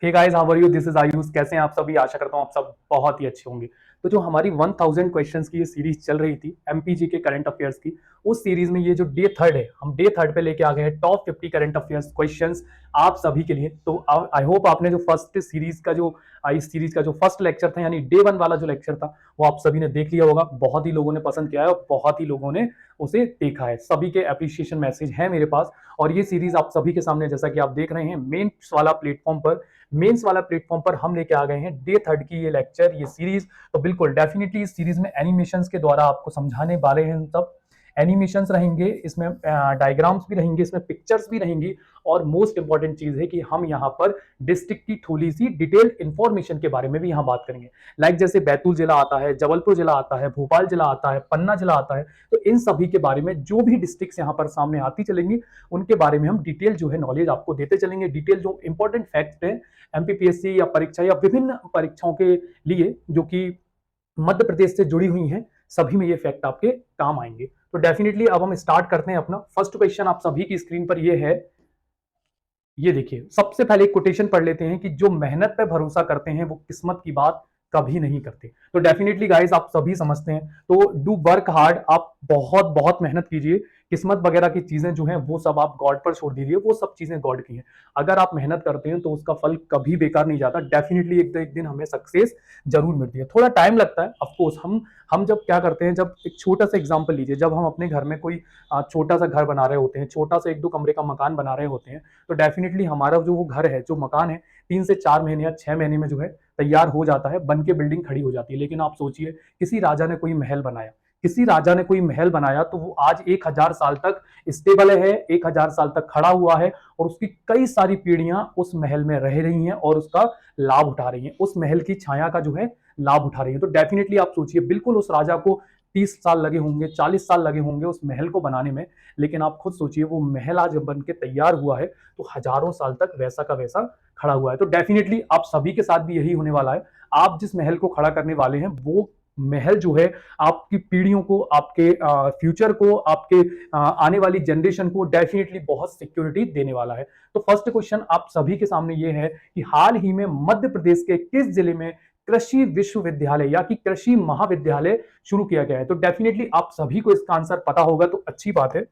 Hey guys, how are you? This is Ayush. कैसे हैं आप सभी? आशा करता हूं आप सब बहुत ही अच्छे होंगे। तो जो हमारी 1000 क्वेश्चंस की ये सीरीज चल रही थी एमपीजी के करंट अफेयर्स की, उस सीरीज में ये जो डे थर्ड है, हम डे थर्ड पे लेके आ गए हैं टॉप 50 करंट अफेयर्स क्वेश्चंस आप सभी के लिए। तो आई होप आपने जो फर्स्ट सीरीज का जो इस सीरीज का जो फर्स्ट लेक्चर था, यानी डे वन वाला जो लेक्चर था, वो आप सभी ने देख लिया होगा। बहुत ही लोगों ने पसंद किया है और बहुत ही लोगों ने उसे देखा है। सभी के अप्रिसिएशन मैसेज है मेरे पास। और ये सीरीज आप सभी के सामने, जैसा कि आप देख रहे हैं, मेंस वाला प्लेटफॉर्म पर हम लेके आ गए हैं डे थर्ड की ये लेक्चर, ये सीरीज। तो बिल्कुल डेफिनेटली इस सीरीज में एनिमेशंस के द्वारा आपको समझाने वाले हैं। सब एनिमेशंस रहेंगे इसमें, डायग्राम्स भी रहेंगे इसमें, पिक्चर्स भी रहेंगी। और मोस्ट इंपॉर्टेंट चीज है कि हम यहाँ पर डिस्ट्रिक्ट की थोड़ी सी डिटेल्ड इंफॉर्मेशन के बारे में भी यहाँ बात करेंगे। लाइक जैसे बैतूल जिला आता है, जबलपुर जिला आता है, भोपाल जिला आता है, पन्ना जिला आता है। तो इन सभी के बारे में जो भी डिस्ट्रिक्ट यहाँ पर सामने आती चलेंगी, उनके बारे में हम डिटेल जो है नॉलेज आपको देते चलेंगे। डिटेल जो इंपॉर्टेंट फैक्ट है एमपीपीएससी या परीक्षा या विभिन्न परीक्षाओं के लिए जो कि मध्य प्रदेश से जुड़ी हुई हैं, सभी में ये फैक्ट आपके काम आएंगे। तो डेफिनेटली अब हम स्टार्ट करते हैं अपना फर्स्ट क्वेश्चन। आप सभी की स्क्रीन पर ये है, ये देखिए। सबसे पहले एक कोटेशन पढ़ लेते हैं कि जो मेहनत पे भरोसा करते हैं वो किस्मत की बात कभी नहीं करते। तो डेफिनेटली गाइस आप सभी समझते हैं, तो डू वर्क हार्ड, आप बहुत बहुत मेहनत कीजिए। किस्मत वगैरह की चीजें जो हैं वो सब आप गॉड पर छोड़ दीजिए, वो सब चीजें गॉड की हैं। अगर आप मेहनत करते हैं तो उसका फल कभी बेकार नहीं जाता। डेफिनेटली एक दिन हमें सक्सेस जरूर मिलती है। थोड़ा टाइम लगता है ऑफकोर्स। हम जब क्या करते हैं, जब एक छोटा सा एग्जाम्पल लीजिए, जब हम अपने घर में कोई छोटा सा घर बना रहे होते हैं, छोटा सा 1-2 कमरे का मकान बना रहे होते हैं, तो डेफिनेटली हमारा जो वो घर है, जो मकान है, 3 से 4 महीने या 6 महीने में जो है तैयार हो जाता है, बन के बिल्डिंग खड़ी हो जाती है। लेकिन आप सोचिए, किसी राजा ने कोई महल बनाया, तो वो आज 1000 साल तक स्टेबल है, 1000 साल तक खड़ा हुआ है, और उसकी कई सारी पीढ़ियां उस महल में रह रही हैं और उसका लाभ उठा रही हैं, उस महल की छाया का जो है लाभ उठा रही है। तो डेफिनेटली आप सोचिए, बिल्कुल उस राजा को 30 साल लगे होंगे, 40 साल लगे होंगे उस महल को बनाने में। लेकिन आप खुद सोचिए, वो महल आज बन के तैयार हुआ है तो हजारों साल तक वैसा का वैसा खड़ा हुआ है। तो डेफिनेटली आप सभी के साथ भी यही होने वाला है। आप जिस महल को खड़ा करने वाले हैं, वो महल जो है आपकी पीढ़ियों को, आपके फ्यूचर को, आपके आने वाली जनरेशन को डेफिनेटली बहुत सिक्योरिटी देने वाला है। तो फर्स्ट क्वेश्चन आप सभी के सामने ये है कि हाल ही में मध्य प्रदेश के किस जिले में कृषि विश्वविद्यालय या कि कृषि महाविद्यालय शुरू किया गया है? तो डेफिनेटली आप सभी को इसका आंसर पता होगा, तो अच्छी बात है।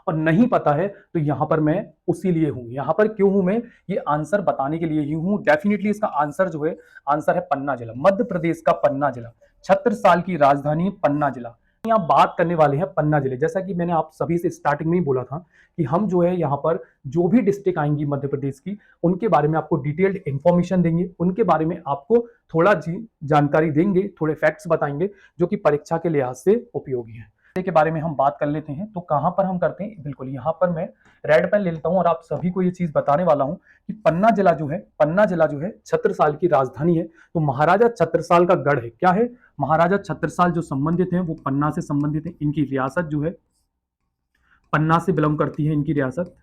और नहीं पता है तो यहां पर मैं उसी लिए हूं। यहां पर क्यों हूं मैं? ये आंसर बताने के लिए ही हूं। डेफिनेटली इसका आंसर जो है, आंसर है पन्ना जिला, मध्य प्रदेश का पन्ना जिला, छत्रसाल की राजधानी पन्ना जिला। यहाँ बात करने वाले हैं पन्ना जिले। जैसा कि मैंने आप सभी से स्टार्टिंग में ही बोला था कि हम जो है यहाँ पर जो भी डिस्ट्रिक्ट आएंगी मध्य प्रदेश की, उनके बारे में आपको डिटेल्ड इंफॉर्मेशन देंगे, उनके बारे में आपको थोड़ा जानकारी देंगे, थोड़े फैक्ट्स बताएंगे जो कि परीक्षा के लिहाज से उपयोगी है के बारे में हम बात कर लेते हैं। तो कहां पर हम करते हैं? बिल्कुल यहाँ पर मैं रेड पेन ले लेता हूं और आप सभी को ये चीज बताने वाला हूं कि पन्ना जिला जो है छत्रसाल की राजधानी है। तो महाराजा छत्रसाल का गढ़ है। क्या है? महाराजा छत्रसाल जो संबंधित हैं वो पन्ना से संबंधित है। इनकी रियासत जो है पन्ना से बिलोंग करती है, इनकी रियासत।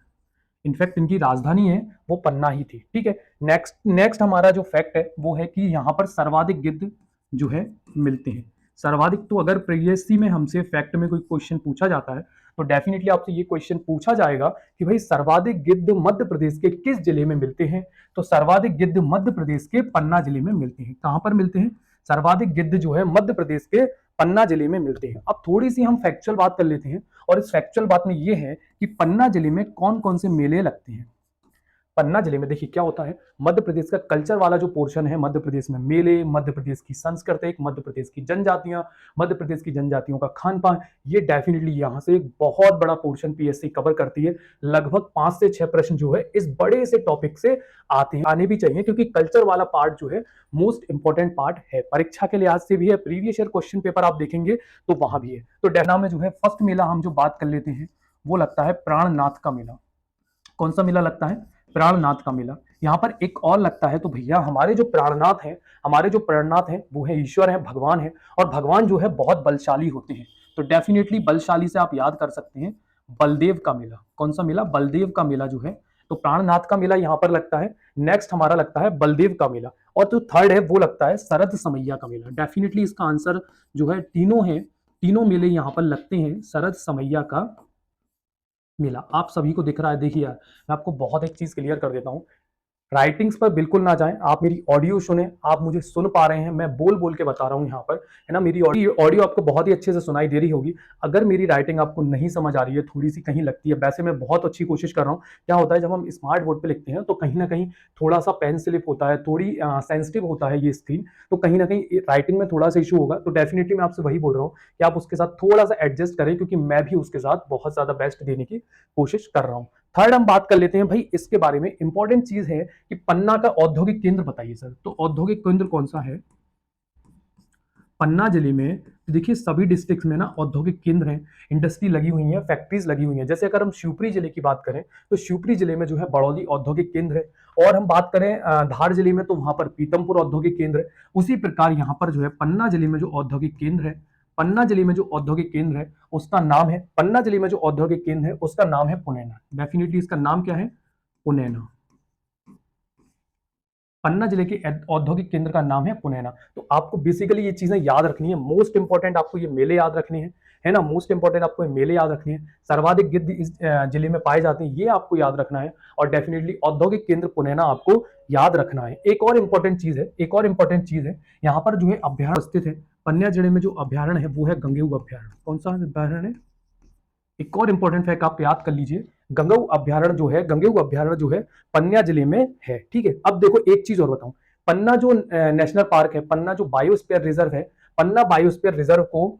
इनफैक्ट इनकी राजधानी है वो पन्ना ही थी। ठीक है। नेक्स्ट हमारा जो फैक्ट है वो है कि यहाँ पर सर्वाधिक गिद्ध जो है मिलते हैं। सर्वाधिक, तो अगर प्रीवियसली में हमसे फैक्ट में कोई क्वेश्चन पूछा जाता है तो डेफिनेटली आपसे ये क्वेश्चन पूछा जाएगा कि भाई सर्वाधिक गिद्ध मध्य प्रदेश के किस जिले में मिलते हैं? तो सर्वाधिक गिद्ध मध्य प्रदेश के पन्ना जिले में मिलते हैं। कहां पर मिलते हैं? सर्वाधिक गिद्ध जो है मध्य प्रदेश के पन्ना जिले में मिलते हैं। अब थोड़ी सी हम फैक्चुअल बात कर लेते हैं, और इस फैक्चुअल बात में ये है कि पन्ना जिले में कौन कौन से मेले लगते हैं। पन्ना जिले में देखिए क्या होता है, मध्य प्रदेश का कल्चर वाला जो पोर्शन है, मध्य प्रदेश में मेले, मध्य प्रदेश की संस्कृति, मध्य प्रदेश की जनजातियां, मध्य प्रदेश की जनजातियों का खान पान, ये डेफिनेटली यहाँ से एक बहुत बड़ा पोर्शन पीएससी कवर करती है। लगभग 5 से 6 प्रश्न जो है इस बड़े से टॉपिक से आते हैं, आने भी चाहिए, क्योंकि कल्चर वाला पार्ट जो है मोस्ट इंपॉर्टेंट पार्ट है। परीक्षा के लिहाज से भी है, प्रीवियस ईयर क्वेश्चन पेपर आप देखेंगे तो वहां भी है। तो डेना में जो है फर्स्ट मेला हम जो बात कर लेते हैं वो लगता है प्राणनाथ का मेला। कौन सा मेला लगता है? प्राणनाथ का मेला। यहाँ पर एक और लगता है। तो भैया हमारे जो प्राणनाथ हैं वो है ईश्वर है, भगवान है, और भगवान जो है बहुत बलशाली होते हैं। तो डेफिनेटली बलशाली से आप याद कर सकते हैं बलदेव का मेला। कौन सा मेला? बलदेव का मेला जो है। तो प्राणनाथ का मेला यहाँ पर लगता है। नेक्स्ट हमारा लगता है बलदेव का मेला, और जो थर्ड है वो लगता है शरद समैया का मेला। डेफिनेटली इसका आंसर जो है तीनों है, तीनों मेले यहाँ पर लगते हैं शरद समैया का मेला। आप सभी को दिख रहा है? देखिए यार, मैं आपको बहुत एक चीज क्लियर कर देता हूं। राइटिंग्स पर बिल्कुल ना जाएं, आप मेरी ऑडियो सुने, आप मुझे सुन पा रहे हैं, मैं बोल बोल के बता रहा हूँ यहाँ पर, है ना। मेरी ऑडियो आपको बहुत ही अच्छे से सुनाई दे रही होगी। अगर मेरी राइटिंग आपको नहीं समझ आ रही है, थोड़ी सी कहीं लगती है, वैसे मैं बहुत अच्छी कोशिश कर रहा हूँ। क्या होता है जब हम स्मार्ट बोर्ड पे लिखते हैं तो कहीं ना कहीं थोड़ा सा पेन स्लिप होता है, थोड़ी सेंसिटिव होता है ये स्क्रीन, तो कहीं ना कहीं राइटिंग में थोड़ा सा इशू होगा। तो डेफिनेटली मैं आपसे वही बोल रहा हूँ कि आप उसके साथ थोड़ा सा एडजस्ट करें, क्योंकि मैं भी उसके साथ बहुत ज्यादा बेस्ट देने की कोशिश कर रहा हूँ। थर्ड हम बात कर लेते हैं भाई इसके बारे में, इंपॉर्टेंट चीज है कि पन्ना का औद्योगिक केंद्र बताइए सर। तो औद्योगिक केंद्र कौन सा है पन्ना जिले में? तो देखिए सभी डिस्ट्रिक्ट्स में ना औद्योगिक केंद्र हैं, इंडस्ट्री लगी हुई है, फैक्ट्रीज लगी हुई हैं। जैसे अगर हम शिवपुरी जिले की बात करें तो शिवपुरी जिले में जो है बड़ौदी औद्योगिक केंद्र है, और हम बात करें धार जिले में तो वहां पर पीतमपुर औद्योगिक केंद्र है। उसी प्रकार यहाँ पर जो है पन्ना जिले में जो औद्योगिक केंद्र है, पन्ना जिले में जो औद्योगिक केंद्र है उसका नाम है, पन्ना जिले में जो औद्योगिक केंद्र है उसका नाम है पुनैना। डेफिनेटली इसका नाम क्या है? पुनैना। पन्ना जिले के औद्योगिक केंद्र का नाम है पुनैना। तो आपको बेसिकली ये चीजें याद रखनी है, मोस्ट इंपॉर्टेंट आपको ये मेले याद रखने हैं, है ना। मोस्ट इंपॉर्टेंट आपको ये मेले याद रखने हैं, सर्वाधिक गिद्ध इस जिले में पाए जाते हैं, ये आपको याद रखना है। और डेफिनेटली औद्योगिक केंद्र पुनैना आपको याद रखना है। एक और इंपॉर्टेंट चीज है, एक और इंपॉर्टेंट चीज है, यहाँ पर जो है अभ्यारण्य स्थित है। पन्ना जिले में जो अभ्यारण्य है वो है गंगेऊ अभ्यारण्य। कौन सा अभ्यारण्य है? एक और इंपॉर्टेंट फैक्ट आप याद कर लीजिए, गंगेऊ अभ्यारण्य जो है, गंगेऊ अभ्यारण्य जो है पन्ना जिले में है। ठीक है, अब देखो एक चीज और बताऊं, पन्ना जो नेशनल पार्क है, पन्ना जो बायोस्फीयर रिजर्व है, पन्ना बायोस्फीयर रिजर्व को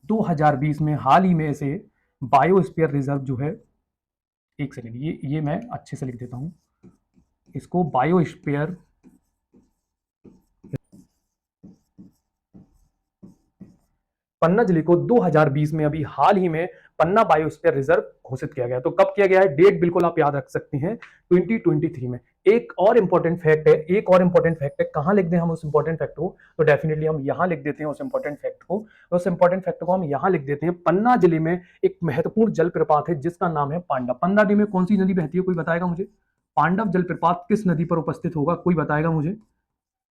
2020 में हाल ही में से बायोस्फीयर रिजर्व जो है, एक सेकेंड, ये मैं अच्छे से लिख देता हूं इसको, बायोस्फीयर, पन्ना जिले को 2020 में अभी हाल ही में पन्ना बायोस्फीयर रिजर्व घोषित किया गया। तो कब किया गया है, डेट बिल्कुल आप याद रख सकते हैं, 2023 में। एक और इंपॉर्टेंट फैक्ट है, एक और इंपॉर्टेंट फैक्ट है, कहां लिख दें हम उस इंपॉर्टेंट फैक्ट को? तो डेफिनेटली हम यहां लिख देते हैं उस इंपॉर्टेंट फैक्ट को, उस इंपॉर्टेंट फैक्ट को हम यहां लिख देते हैं। पन्ना जिले में एक महत्वपूर्ण जलप्रपात है जिसका नाम है पांडव। पन्ना जिले में कौन सी नदी बहती है, कोई बताएगा मुझे? पांडव जलप्रपात किस नदी पर उपस्थित होगा, कोई बताएगा मुझे?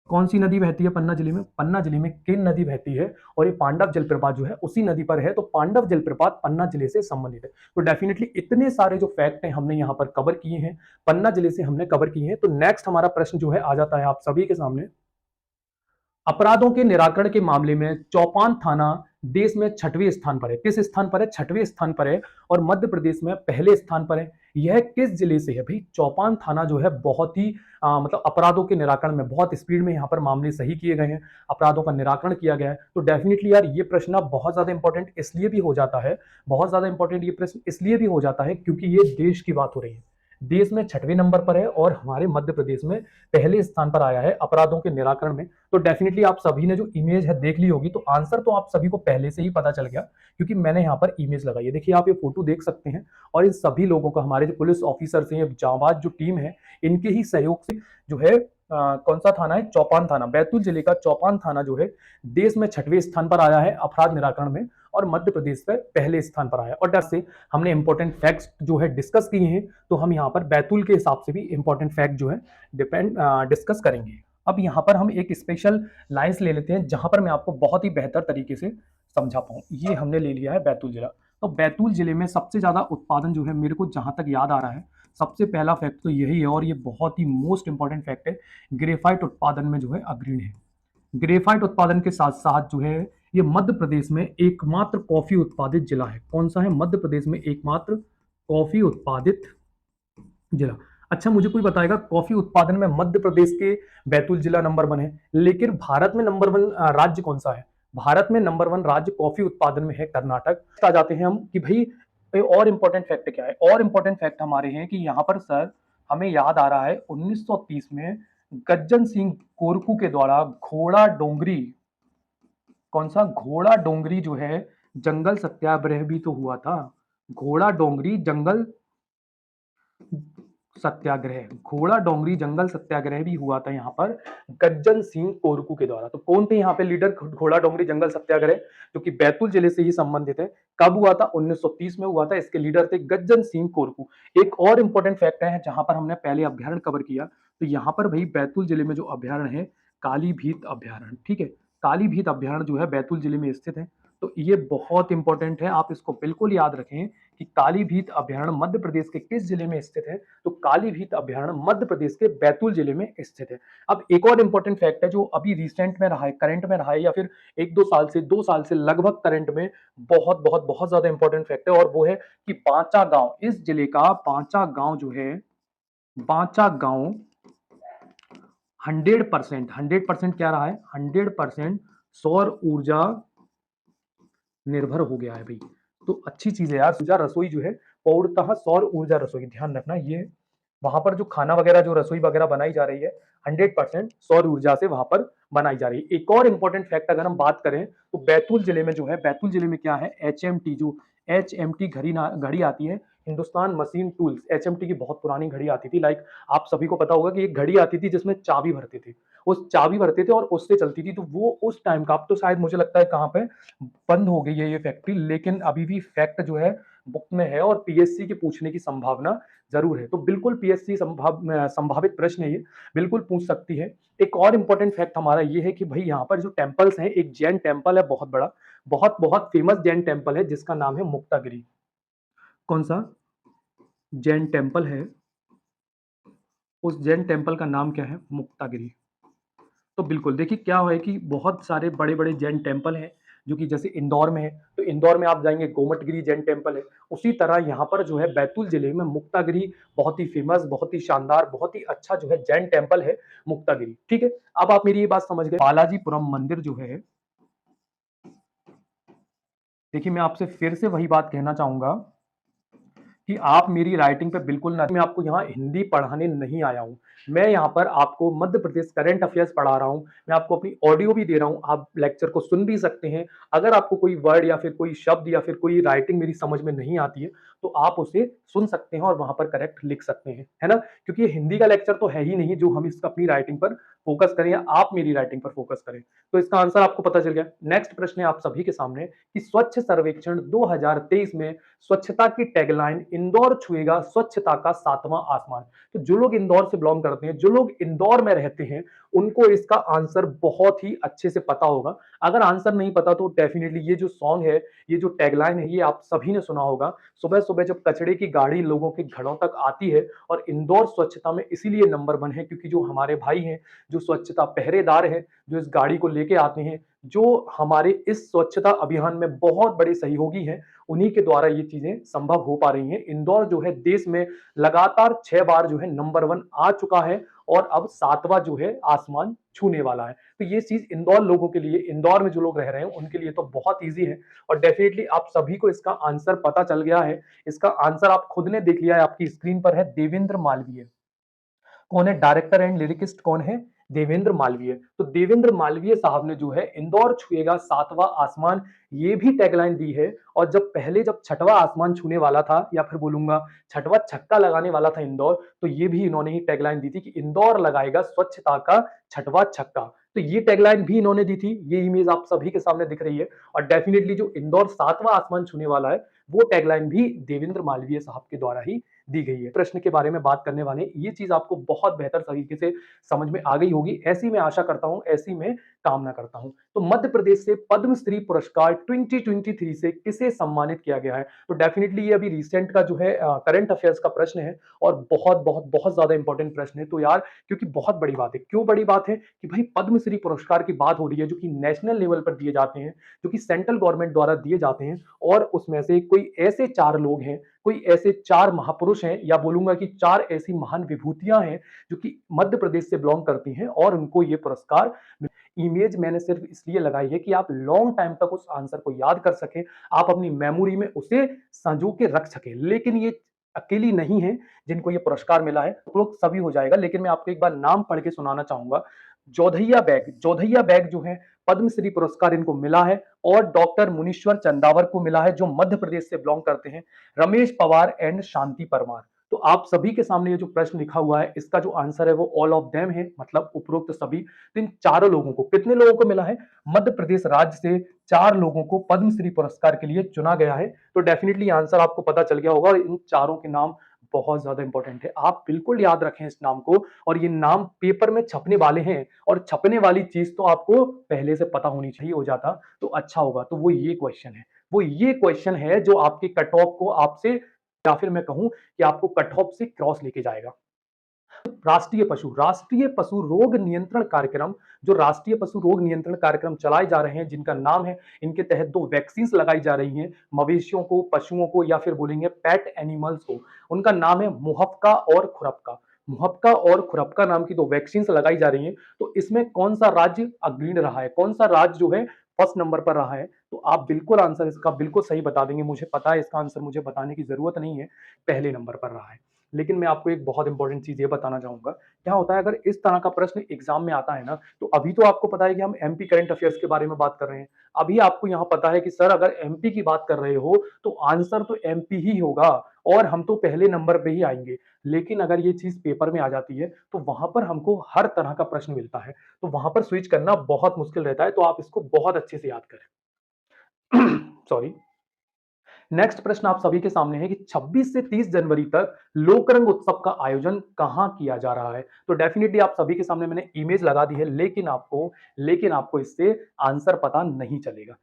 कौन सी नदी बहती है पन्ना जिले में? पन्ना जिले में केन नदी बहती है, और ये पांडव जलप्रपात जो है उसी नदी पर है। तो पांडव जलप्रपात पन्ना जिले से संबंधित है। तो डेफिनेटली इतने सारे जो फैक्ट हैं हमने यहाँ पर कवर किए हैं, पन्ना जिले से हमने कवर किए हैं। तो नेक्स्ट हमारा प्रश्न जो है आ जाता है आप सभी के सामने, अपराधों के निराकरण के मामले में चौपान थाना देश में 6वें स्थान पर है। किस स्थान पर है? 6वें स्थान पर है। और मध्य प्रदेश में पहले स्थान पर है। यह किस जिले से है भाई? चौपान थाना जो है बहुत ही मतलब अपराधों के निराकरण में बहुत स्पीड में यहाँ पर मामले सही किए गए हैं, अपराधों का निराकरण किया गया है। तो डेफिनेटली यार ये प्रश्न बहुत ज्यादा इंपॉर्टेंट इसलिए भी हो जाता है, बहुत ज्यादा इंपॉर्टेंट ये प्रश्न इसलिए भी हो जाता है क्योंकि ये देश की बात हो रही है। देश में 6वें नंबर पर है और हमारे मध्य प्रदेश में पहले स्थान पर आया है अपराधों के निराकरण में। तो डेफिनेटली आप सभी ने जो इमेज है देख ली होगी, तो आंसर तो आप सभी को पहले से ही पता चल गया, क्योंकि मैंने यहाँ पर इमेज लगाई है। देखिए आप ये फोटो देख सकते हैं, और इन सभी लोगों का, हमारे जो पुलिस ऑफिसर्स हैं, जांबाज जो टीम है, इनके ही सहयोग से जो है कौन सा थाना है? चौपान थाना, बैतूल जिले का चौपान थाना जो है देश में 6वें स्थान पर आया है अपराध निराकरण में, और मध्य प्रदेश पे पहले स्थान पर आया। और डर से हमने इंपॉर्टेंट फैक्ट्स जो है डिस्कस किए हैं, तो हम यहाँ पर बैतूल के हिसाब से भी इंपॉर्टेंट फैक्ट जो है डिस्कस करेंगे। अब यहाँ पर हम एक स्पेशल लाइंस ले लेते हैं जहां पर मैं आपको बहुत ही बेहतर तरीके से समझा पाऊँ। ये हमने ले लिया है बैतूल जिला। तो बैतूल जिले में सबसे ज्यादा उत्पादन जो है, मेरे को जहां तक याद आ रहा है, सबसे पहला फैक्ट तो यही है, और ये बहुत ही मोस्ट इंपॉर्टेंट फैक्ट है, ग्रेफाइट उत्पादन में जो है अग्रणी है। ग्रेफाइट उत्पादन के साथ साथ जो है ये मध्य प्रदेश में एकमात्र कॉफी उत्पादित जिला है। कौन सा है? मध्य प्रदेश में एकमात्र कॉफी उत्पादित जिला। अच्छा मुझे कोई बताएगा, कॉफी उत्पादन में मध्य प्रदेश के बैतूल जिला नंबर 1 है, लेकिन भारत में नंबर 1 राज्य कौन सा है? भारत में नंबर 1 राज्य कॉफी उत्पादन में है कर्नाटक। आ जाते हैं हम कि भाई और इंपॉर्टेंट फैक्ट क्या है। और इंपॉर्टेंट फैक्ट हमारे हैं कि यहाँ पर सर हमें याद आ रहा है 1930 में गज्जन सिंह कोरकू के द्वारा घोड़ा डोंगरी, कौन सा? घोड़ा डोंगरी जो है जंगल सत्याग्रह भी तो हुआ था। घोड़ा डोंगरी जंगल सत्याग्रह, घोड़ा डोंगरी जंगल सत्याग्रह भी हुआ था यहाँ पर गज्जन सिंह कोरकू के द्वारा। तो कौन थे यहाँ पे लीडर घोड़ा डोंगरी जंगल सत्याग्रह, जो कि बैतूल जिले से ही संबंधित है? कब हुआ था? 1930 में हुआ था। इसके लीडर थे गज्जन सिंह कोरकू। एक और इंपॉर्टेंट फैक्ट है जहां पर हमने पहले अभ्यारण्य कवर किया, तो यहाँ पर भाई बैतूल जिले में जो अभ्यारण्य है कालीभीत अभ्यारण्य, ठीक है, कालीभीत अभ्यारण्य जो है बैतूल जिले में स्थित है। तो ये बहुत इंपॉर्टेंट है, आप इसको बिल्कुल याद रखें कि कालीभीत अभयारण्य मध्य प्रदेश के किस जिले में स्थित है, तो कालीभीत अभयारण्य मध्य प्रदेश के बैतूल जिले में स्थित है। अब एक और इंपॉर्टेंट फैक्ट है जो अभी रिसेंट में रहा है, करंट में रहा है, या फिर 1-2 साल से लगभग करंट में बहुत बहुत बहुत ज्यादा इंपॉर्टेंट फैक्ट है, और वो है कि बांचा गांव, इस जिले का बांचा गांव जो है, बांचा गांव 100% क्या रहा है, 100% सौर ऊर्जा निर्भर हो गया है भाई। तो अच्छी चीज है यार, ऊर्जा रसोई जो है पूर्णतः सौर ऊर्जा रसोई, ध्यान रखना ये वहां पर जो खाना वगैरह जो रसोई वगैरह बनाई जा रही है 100% सौर ऊर्जा से वहां पर बनाई जा रही है। एक और इंपॉर्टेंट फैक्ट अगर हम बात करें तो बैतूल जिले में जो है, बैतूल जिले में क्या है, एचएमटी, जो एचएमटी घड़ी आती है, हिंदुस्तान मशीन टूल्स, एचएमटी की बहुत पुरानी घड़ी आती थी। लाइक आप सभी को पता होगा कि एक घड़ी आती थी जिसमें चाबी भरते थे, उस चाबी भरते थे और उससे चलती थी। तो वो उस टाइम का, अब तो शायद मुझे लगता है कहाँ पे बंद हो गई है ये फैक्ट्री, लेकिन अभी भी फैक्ट जो है बुक में है और पीएससी के पूछने की संभावना जरूर है। तो बिल्कुल पीएससी संभावित प्रश्न है ये, बिल्कुल पूछ सकती है। एक और इंपॉर्टेंट फैक्ट हमारा ये है कि भाई यहाँ पर जो टेम्पल्स हैं, एक जैन टेम्पल है बहुत बड़ा, बहुत बहुत फेमस जैन टेम्पल है जिसका नाम है मुक्तागिरी। कौन सा जैन टेम्पल है, उस जैन टेम्पल का नाम क्या है, मुक्तागिरी। तो बिल्कुल देखिए क्या है कि बहुत सारे बड़े बड़े जैन टेम्पल हैं जो कि जैसे इंदौर में है, तो इंदौर में आप जाएंगे गोमटगिरी जैन टेम्पल है। उसी तरह यहाँ पर जो है बैतूल जिले में मुक्तागिरी बहुत ही फेमस, बहुत ही शानदार, बहुत ही अच्छा जो है जैन टेम्पल है मुक्तागिरी। ठीक है, अब आप मेरी ये बात समझ गए। बालाजीपुरम मंदिर जो है, देखिए मैं आपसे फिर से वही बात कहना चाहूंगा कि आप मेरी राइटिंग पे बिल्कुल ना, मैं आपको यहाँ हिंदी पढ़ाने नहीं आया हूँ, मैं यहाँ पर आपको मध्य प्रदेश करंट अफेयर्स पढ़ा रहा हूँ। मैं आपको अपनी ऑडियो भी दे रहा हूँ, आप लेक्चर को सुन भी सकते हैं। अगर आपको कोई वर्ड या फिर कोई शब्द या फिर कोई राइटिंग मेरी समझ में नहीं आती है तो आप उसे सुन सकते हैं और वहां पर करेक्ट लिख सकते हैं, है ना। क्योंकि ये हिंदी का लेक्चर तो है ही नहीं जो हम इस अपनी राइटिंग पर फोकस करें या आप मेरी राइटिंग पर फोकस करें। तो इसका आंसर आपको पता चल गया। नेक्स्ट प्रश्न है आप सभी के सामने कि स्वच्छ सर्वेक्षण 2023 में स्वच्छता की टैगलाइन इंदौर छुएगा स्वच्छता का 7वां आसमान। तो जो लोग इंदौर से बिलोंग करते हैं, जो लोग इंदौर में रहते हैं, उनको इसका आंसर बहुत ही अच्छे से पता होगा। अगर आंसर नहीं पता तो डेफिनेटली ये जो सॉन्ग है, ये जो टैगलाइन है, ये आप सभी ने सुना होगा। सुबह सुबह जब कचड़े की गाड़ी लोगों के घरों तक आती है, और इंदौर स्वच्छता में इसीलिए नंबर 1 है क्योंकि जो हमारे भाई हैं, जो स्वच्छता पहरेदार हैं, जो इस गाड़ी को लेके आते हैं, जो हमारे इस स्वच्छता अभियान में बहुत बड़े सहयोगी हैं, उन्हीं के द्वारा ये चीजें संभव हो पा रही हैं। इंदौर जो है देश में लगातार 6 बार जो है नंबर 1 आ चुका है और अब 7वां जो है आसमान छूने वाला है। तो ये चीज इंदौर लोगों के लिए, इंदौर में जो लोग रह रहे हैं उनके लिए तो बहुत ईजी है। और डेफिनेटली आप सभी को इसका आंसर पता चल गया है। इसका आंसर आप खुद ने देख लिया है, आपकी स्क्रीन पर है, देवेंद्र मालवीय। कौन है डायरेक्टर एंड लिरिकिस्ट, कौन है, देवेंद्र मालवीय। तो देवेंद्र मालवीय साहब ने जो है इंदौर छुएगा 7वां आसमान ये भी टैगलाइन दी है। और जब पहले जब 6वां आसमान छूने वाला था, या फिर बोलूंगा 6वां छक्का लगाने वाला था इंदौर, तो ये भी इन्होंने ही टैगलाइन दी थी कि इंदौर लगाएगा स्वच्छता का 6वां छक्का। तो ये टैगलाइन भी इन्होंने दी थी। ये इमेज आप सभी के सामने दिख रही है। और डेफिनेटली जो इंदौर 7वां आसमान छूने वाला है वो टैगलाइन भी देवेंद्र मालवीय साहब के द्वारा ही दी गई है। प्रश्न के बारे में बात करने वाले, ये चीज आपको बहुत बेहतर तरीके से समझ में आ गई होगी, ऐसी मैं आशा करता हूं, ऐसी मैं कामना करता हूं। तो मध्य प्रदेश से पद्मश्री पुरस्कार 2023 से किसे सम्मानित किया गया है? तो डेफिनेटली ये अभी रिसेंट का जो है करंट अफेयर्स का प्रश्न है और बहुत बहुत बहुत ज्यादा इंपॉर्टेंट प्रश्न है। तो यार क्योंकि बहुत बड़ी बात है, क्यों बड़ी बात है कि भाई पद्मश्री पुरस्कार की बात हो रही है जो कि नेशनल लेवल पर दिए जाते हैं, जो कि सेंट्रल गवर्नमेंट द्वारा दिए जाते हैं। और उसमें से कोई ऐसे 4 लोग हैं, कोई ऐसे 4 महापुरुष हैं, या बोलूंगा कि 4 ऐसी महान विभूतियां हैं जो कि मध्य प्रदेश से बिलोंग करती हैं और उनको ये पुरस्कार। इमेज मैंने सिर्फ इसलिए लगाई है कि आप लॉन्ग टाइम तक उस आंसर को याद कर सकें, आप अपनी मेमोरी में उसे संजो के रख सकें। लेकिन ये अकेली नहीं है जिनको ये पुरस्कार मिला है, उपरोक्त सभी हो जाएगा, लेकिन मैं आपको एक बार नाम पढ़ के सुनाना चाहूंगा। जोधैया बैग, जोधैया बैग जो है पद्मश्री पुरस्कार इनको मिला है। और डॉक्टर मुनीश्वर चंदावर को मिला है जो मध्य प्रदेश से बिलोंग करते हैं, रमेश पवार एंड शांति परमार। तो आप सभी के सामने ये जो प्रश्न लिखा हुआ है इसका जो आंसर है वो ऑल ऑफ देम है, मतलब उपरोक्त सभी। तो इन चारों लोगों को, कितने लोगों को मिला है, मध्य प्रदेश राज्य से 4 लोगों को पद्मश्री पुरस्कार के लिए चुना गया है। तो डेफिनेटली आंसर आपको पता चल गया होगा। इन चारों के नाम बहुत ज्यादा इंपॉर्टेंट है, आप बिल्कुल याद रखें इस नाम को। और ये नाम पेपर में छपने वाले हैं, और छपने वाली चीज तो आपको पहले से पता होनी चाहिए, हो जाता तो अच्छा होगा। तो वो ये क्वेश्चन है, वो ये क्वेश्चन है जो आपके कट ऑफ को आपसे, या फिर मैं कहूं कि आपको कट ऑफ से क्रॉस लेके जाएगा। राष्ट्रीय पशु रोग नियंत्रण कार्यक्रम, जो राष्ट्रीय पशु रोग नियंत्रण कार्यक्रम चलाए जा रहे हैं, जिनका नाम है, इनके तहत 2 वैक्सीन लगाई जा रही हैं मवेशियों को, पशुओं को, या फिर बोलेंगे पेट एनिमल्स को। उनका नाम है मुहफ्फका और खुरपका। मुहफ्फका और खुरपका नाम की 2 वैक्सीन लगाई जा रही हैं। तो इसमें कौन सा राज्य अग्रणी रहा है, कौन सा राज्य जो है फर्स्ट नंबर पर रहा है? तो आप बिल्कुल आंसर इसका बिल्कुल सही बता देंगे, मुझे पता है इसका आंसर, मुझे बताने की जरूरत नहीं है, पहले नंबर पर रहा है। लेकिन मैं आपको एक बहुत इंपॉर्टेंट चीज ये बताना चाहूंगा, क्या होता है अगर इस तरह का प्रश्न एग्जाम में आता है ना, तो अभी तो आपको पता है कि हम एमपी करंट अफेयर्स के बारे में बात कर रहे हैं। अभी आपको यहाँ पता है कि सर अगर एमपी की बात कर रहे हो तो आंसर तो एमपी ही होगा और हम तो पहले नंबर पे ही आएंगे। लेकिन अगर ये चीज पेपर में आ जाती है तो वहां पर हमको हर तरह का प्रश्न मिलता है, तो वहां पर स्विच करना बहुत मुश्किल रहता है। तो आप इसको बहुत अच्छे से याद करें। सॉरी। नेक्स्ट प्रश्न आप सभी के सामने है कि 26 से 30 जनवरी तक लोकरंग उत्सव का आयोजन कहां किया जा रहा है? तो डेफिनेटली आप सभी के सामने मैंने इमेज लगा दी है, लेकिन आपको इससे आंसर पता नहीं चलेगा।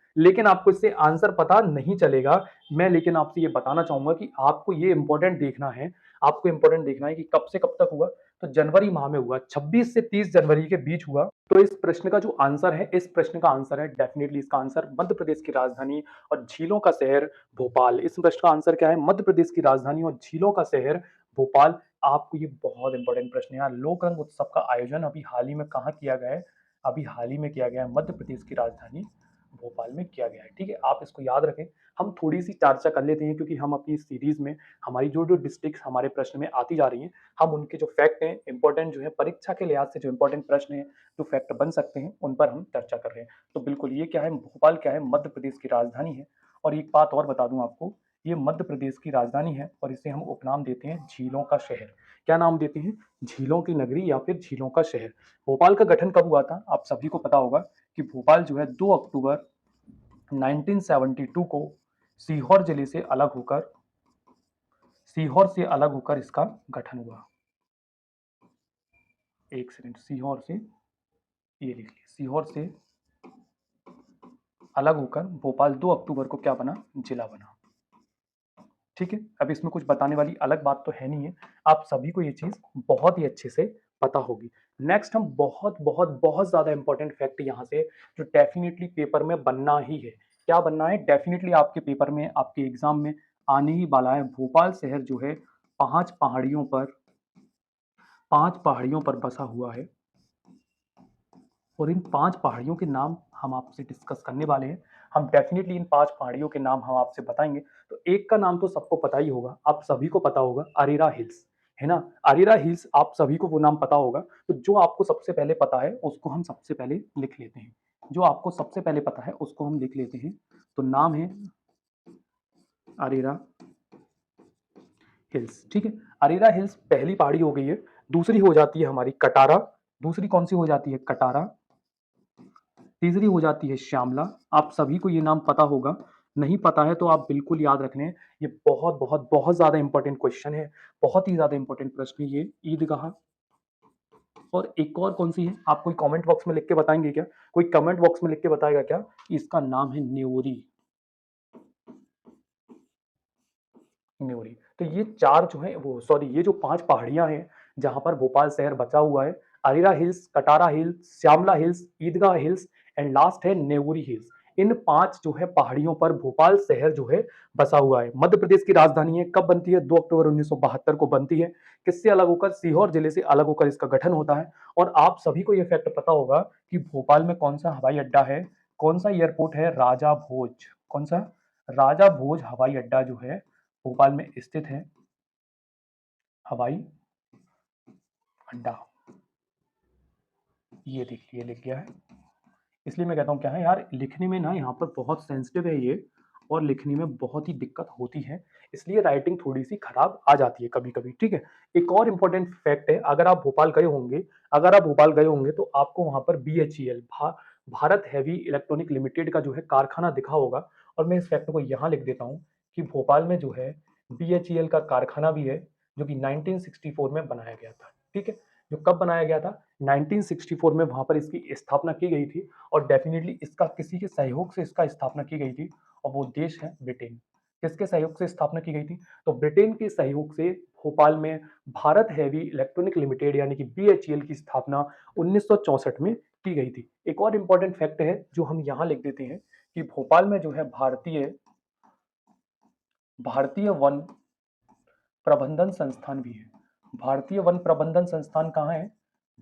मैं लेकिन आपसे ये बताना चाहूंगा कि आपको ये इंपॉर्टेंट देखना है, कि कब से कब तक हुआ। तो जनवरी माह में हुआ, 26 से 30 जनवरी के बीच हुआ। तो इस प्रश्न का जो आंसर है, डेफिनेटली इसका आंसर मध्य प्रदेश की राजधानी और झीलों का शहर भोपाल। इस प्रश्न का आंसर क्या है? मध्य प्रदेश की राजधानी और झीलों का शहर भोपाल। आपको ये बहुत इंपॉर्टेंट प्रश्न है यार। लोक रंग उत्सव का आयोजन अभी हाल ही में कहाँ किया गया है? अभी हाल ही में किया गया है, मध्य प्रदेश की राजधानी भोपाल में किया गया है। ठीक है, आप इसको याद रखें। हम थोड़ी सी चर्चा कर लेते हैं, क्योंकि हम अपनी सीरीज में हमारी जो जो डिस्ट्रिक्ट हमारे प्रश्न में आती जा रही हैं, हम उनके जो फैक्ट हैं, इंपॉर्टेंट जो है परीक्षा के लिहाज से जो इंपॉर्टेंट प्रश्न है, जो फैक्ट बन सकते हैं, उन पर हम चर्चा कर रहे हैं। तो बिल्कुल ये क्या है, भोपाल क्या है, मध्य प्रदेश की राजधानी है। और एक बात और बता दूं आपको, ये मध्य प्रदेश की राजधानी है और इसे हम उपनाम देते हैं झीलों का शहर। क्या नाम देते हैं? झीलों की नगरी या फिर झीलों का शहर। भोपाल का गठन कब हुआ था? आप सभी को पता होगा कि भोपाल जो है 2 अक्टूबर 1972 को सीहोर जिले से अलग होकर इसका गठन हुआ। एक सेकंड, सीहोर से, ये लिख लिया, सीहोर से अलग होकर भोपाल 2 अक्टूबर को क्या बना? जिला बना। ठीक है, अब इसमें कुछ बताने वाली अलग बात तो है नहीं है, आप सभी को ये चीज बहुत ही अच्छे से पता होगी। नेक्स्ट हम बहुत बहुत बहुत ज्यादा इंपॉर्टेंट फैक्ट यहाँ से, जो डेफिनेटली पेपर में बनना ही है। क्या बनना है? डेफिनेटली आपके पेपर में, आपके एग्जाम में आने ही वाला है। भोपाल शहर जो है 5 पहाड़ियों पर बसा हुआ है, और इन 5 पहाड़ियों के नाम हम आपसे डिस्कस करने वाले हैं। हम डेफिनेटली इन 5 पहाड़ियों के नाम हम आपसे बताएंगे। तो एक का नाम तो सबको पता ही होगा, आप सभी को पता होगा, अरेरा हिल्स, है ना? अरेरा हिल्स, आप सभी को वो नाम पता होगा। तो जो आपको सबसे पहले पता है उसको हम सबसे पहले लिख लेते हैं। जो आपको सबसे पहले पता है उसको हम लिख लेते हैं। तो नाम है अरेरा हिल्स। ठीक है, अरेरा हिल्स पहली पहाड़ी हो गई है। दूसरी हो जाती है हमारी कटारा। दूसरी कौन सी हो जाती है? कटारा। तीसरी हो जाती है श्यामला। आप सभी को ये नाम पता होगा, नहीं पता है तो आप बिल्कुल याद रख लें। ये बहुत बहुत बहुत ज्यादा इंपॉर्टेंट क्वेश्चन है, बहुत ही ज्यादा इंपॉर्टेंट प्रश्न है ये। ईदगाह। और एक और कौन सी है? आप कोई कमेंट बॉक्स में लिख के बताएंगे क्या? कोई कमेंट बॉक्स में लिख के बताएगा क्या? इसका नाम है न्योरी। न्योरी। तो ये 4 जो है वो, सॉरी, ये जो 5 पहाड़ियां हैं जहां पर भोपाल शहर बचा हुआ है, Arera hills, Katara hills, Shyamala hills, Idgah hills and last है नेवुरी हिल्स। इन 5 जो है पहाड़ियों पर भोपाल शहर जो है बसा हुआ है। मध्य प्रदेश की राजधानी है। कब बनती है? 2 अक्टूबर 1972 को बनती है। किससे अलग होकर? सीहोर जिले से अलग होकर इसका गठन होता है। और आप सभी को यह फैक्ट पता होगा कि भोपाल में कौन सा हवाई अड्डा है, कौन सा एयरपोर्ट है? राजा भोज। कौन सा? राजा भोज हवाई अड्डा जो है भोपाल में स्थित है, हवाई अड्डा। ये देखिए, लिख गया है। इसलिए मैं कहता हूँ क्या है यार, लिखने में ना यहाँ पर बहुत सेंसिटिव है ये, और लिखने में बहुत ही दिक्कत होती है, इसलिए राइटिंग थोड़ी सी खराब आ जाती है कभी कभी। ठीक है, एक और इम्पोर्टेंट फैक्ट है, अगर आप भोपाल गए होंगे तो आपको वहां पर BHEL, Bharat heavy electronic limited का जो है कारखाना दिखा होगा। और मैं इस फैक्ट को यहाँ लिख देता हूँ कि भोपाल में जो है BHEL का कारखाना भी है, जो कि 1964 में बनाया गया था। ठीक है, जो कब बनाया गया था, 1964 में वहां पर इसकी स्थापना की गई थी। और डेफिनेटली इसका किसी के सहयोग से इसका स्थापना की गई थी, और वो देश है ब्रिटेन। किसके सहयोग से स्थापना की गई थी? तो ब्रिटेन के सहयोग से भोपाल में भारत हैवी इलेक्ट्रॉनिक लिमिटेड यानी कि BHEL की स्थापना 1964 में की गई थी। एक और इंपॉर्टेंट फैक्ट है जो हम यहाँ लिख देते हैं कि भोपाल में जो है भारतीय वन प्रबंधन संस्थान भी है। भारतीय वन प्रबंधन संस्थान कहाँ है?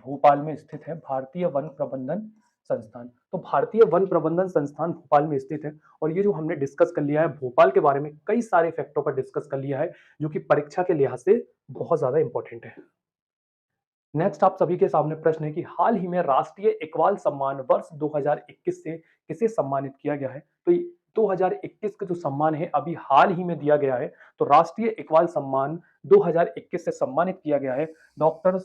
भोपाल में स्थित है भारतीय वन प्रबंधन संस्थान। तो भारतीय वन प्रबंधन संस्थान भोपाल में स्थित है। और ये जो हमने डिस्कस कर लिया है भोपाल के बारे में, कई सारे फैक्टों पर डिस्कस कर लिया है जो कि परीक्षा के लिहाज से बहुत ज्यादा इंपॉर्टेंट है। नेक्स्ट आप सभी के सामने प्रश्न है कि हाल ही में राष्ट्रीय इकबाल सम्मान वर्ष 2021 से किसे सम्मानित किया गया है? तो 2021 का जो सम्मान है अभी हाल ही में दिया गया है। तो राष्ट्रीय इकबाल सम्मान 2021 से सम्मानित किया गया है डॉक्टर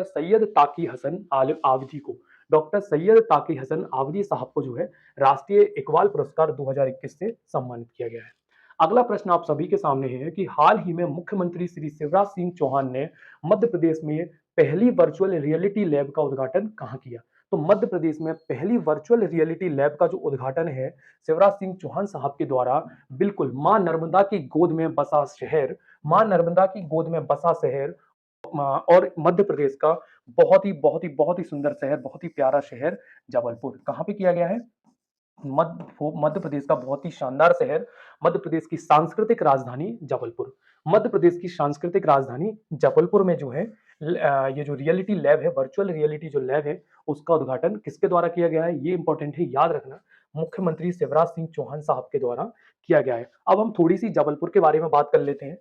सैयद ताकी हसन आबदी को। डॉक्टर सैयद ताकी हसन आबदी साहब को जो है राष्ट्रीय इकबाल पुरस्कार 2021 से सम्मानित किया गया है। अगला प्रश्न आप सभी के सामने है कि हाल ही में मुख्यमंत्री श्री शिवराज सिंह चौहान ने मध्य प्रदेश में पहली वर्चुअल रियलिटी लैब का उद्घाटन कहाँ किया? तो मध्य प्रदेश में पहली वर्चुअल रियलिटी लैब का जो उद्घाटन है शिवराज सिंह चौहान साहब के द्वारा, बिल्कुल मां नर्मदा की गोद में बसा शहर, मां नर्मदा की गोद में बसा शहर और मध्य प्रदेश का बहुत ही सुंदर शहर, बहुत ही प्यारा शहर जबलपुर। कहाँ पे किया गया है? मध्य प्रदेश का बहुत ही शानदार शहर, मध्य प्रदेश की सांस्कृतिक राजधानी जबलपुर। मध्य प्रदेश की सांस्कृतिक राजधानी जबलपुर में जो है ये जो रियलिटी लैब है, वर्चुअल रियलिटी जो लैब है, उसका उद्घाटन किसके द्वारा किया गया है? ये इंपॉर्टेंट है, याद रखना, मुख्यमंत्री शिवराज सिंह चौहान साहब के द्वारा किया गया है। अब हम थोड़ी सी जबलपुर के बारे में बात कर लेते हैं।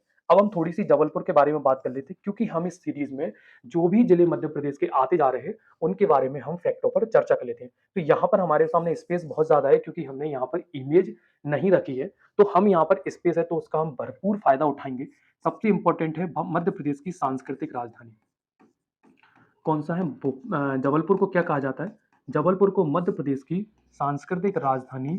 क्योंकि हम इस सीरीज में जो भी जिले मध्य प्रदेश के आते जा रहे हैं उनके बारे में हम फैक्टों पर चर्चा कर लेते हैं। तो यहाँ पर हमारे सामने स्पेस बहुत ज्यादा है क्योंकि हमने यहाँ पर इमेज नहीं रखी है, तो हम यहाँ पर स्पेस है तो उसका हम भरपूर फायदा उठाएंगे। सबसे इंपॉर्टेंट है मध्य प्रदेश की सांस्कृतिक राजधानी कौन सा है? जबलपुर को क्या कहा जाता है? जबलपुर को मध्य प्रदेश की सांस्कृतिक राजधानी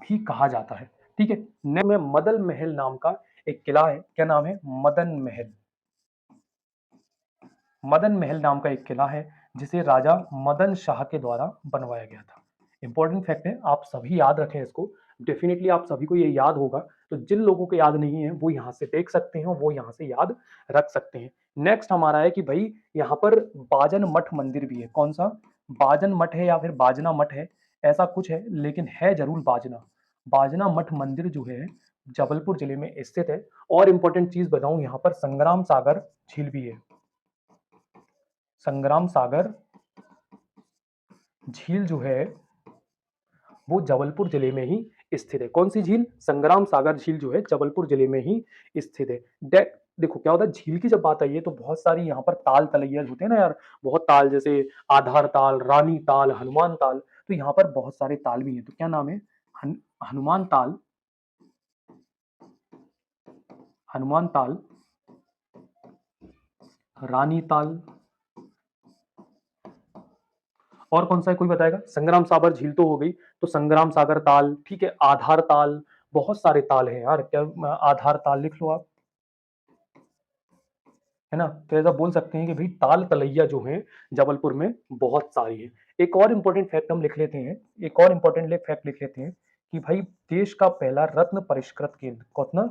भी कहा जाता है। ठीक है। में मदन महल नाम का एक किला है। क्या नाम है? मदन महल। मदन महल नाम का एक किला है जिसे राजा मदन शाह के द्वारा बनवाया गया था। इंपॉर्टेंट फैक्ट है, आप सभी याद रखें इसको। डेफिनेटली आप सभी को ये याद होगा, तो जिन लोगों को याद नहीं है वो यहाँ से देख सकते हैं, वो यहाँ से याद रख सकते हैं। नेक्स्ट हमारा है कि भाई यहाँ पर बाजन मठ मंदिर भी है। कौन सा? बाजन मठ है या फिर बाजना मठ है, ऐसा कुछ है, लेकिन है जरूर बाजना। बाजना मठ मंदिर जो है जबलपुर जिले में स्थित है। और इंपॉर्टेंट चीज बताऊं, यहाँ पर संग्राम सागर झील भी है। संग्राम सागर झील जो है वो जबलपुर जिले में ही स्थित है। कौन सी झील? संग्राम सागर झील जो है जबलपुर जिले में ही स्थित है। देखो क्या होता है, झील की जब बात आई है तो बहुत सारी यहाँ पर ताल तलैया होते हैं ना यार, बहुत ताल, जैसे आधार ताल, रानी ताल, हनुमान ताल। तो यहाँ पर बहुत सारे ताल भी हैं। तो क्या नाम है? हनुमान ताल, हनुमान ताल, रानी ताल, और कौन सा है कोई बताएगा? संग्राम सागर झील तो हो गई, तो संग्राम सागर ताल, ठीक है, आधार ताल, बहुत सारे ताल हैं यार। क्या आधार ताल लिख लो आप, है ना। तो ऐसा बोल सकते हैं कि भाई ताल तलैया जो है जबलपुर में बहुत सारी है। एक और इंपॉर्टेंट फैक्ट हम लिख लेते हैं, एक और इंपॉर्टेंट फैक्ट लिख लेते हैं कि भाई देश का पहला रत्न परिष्कृत केंद्र कौन?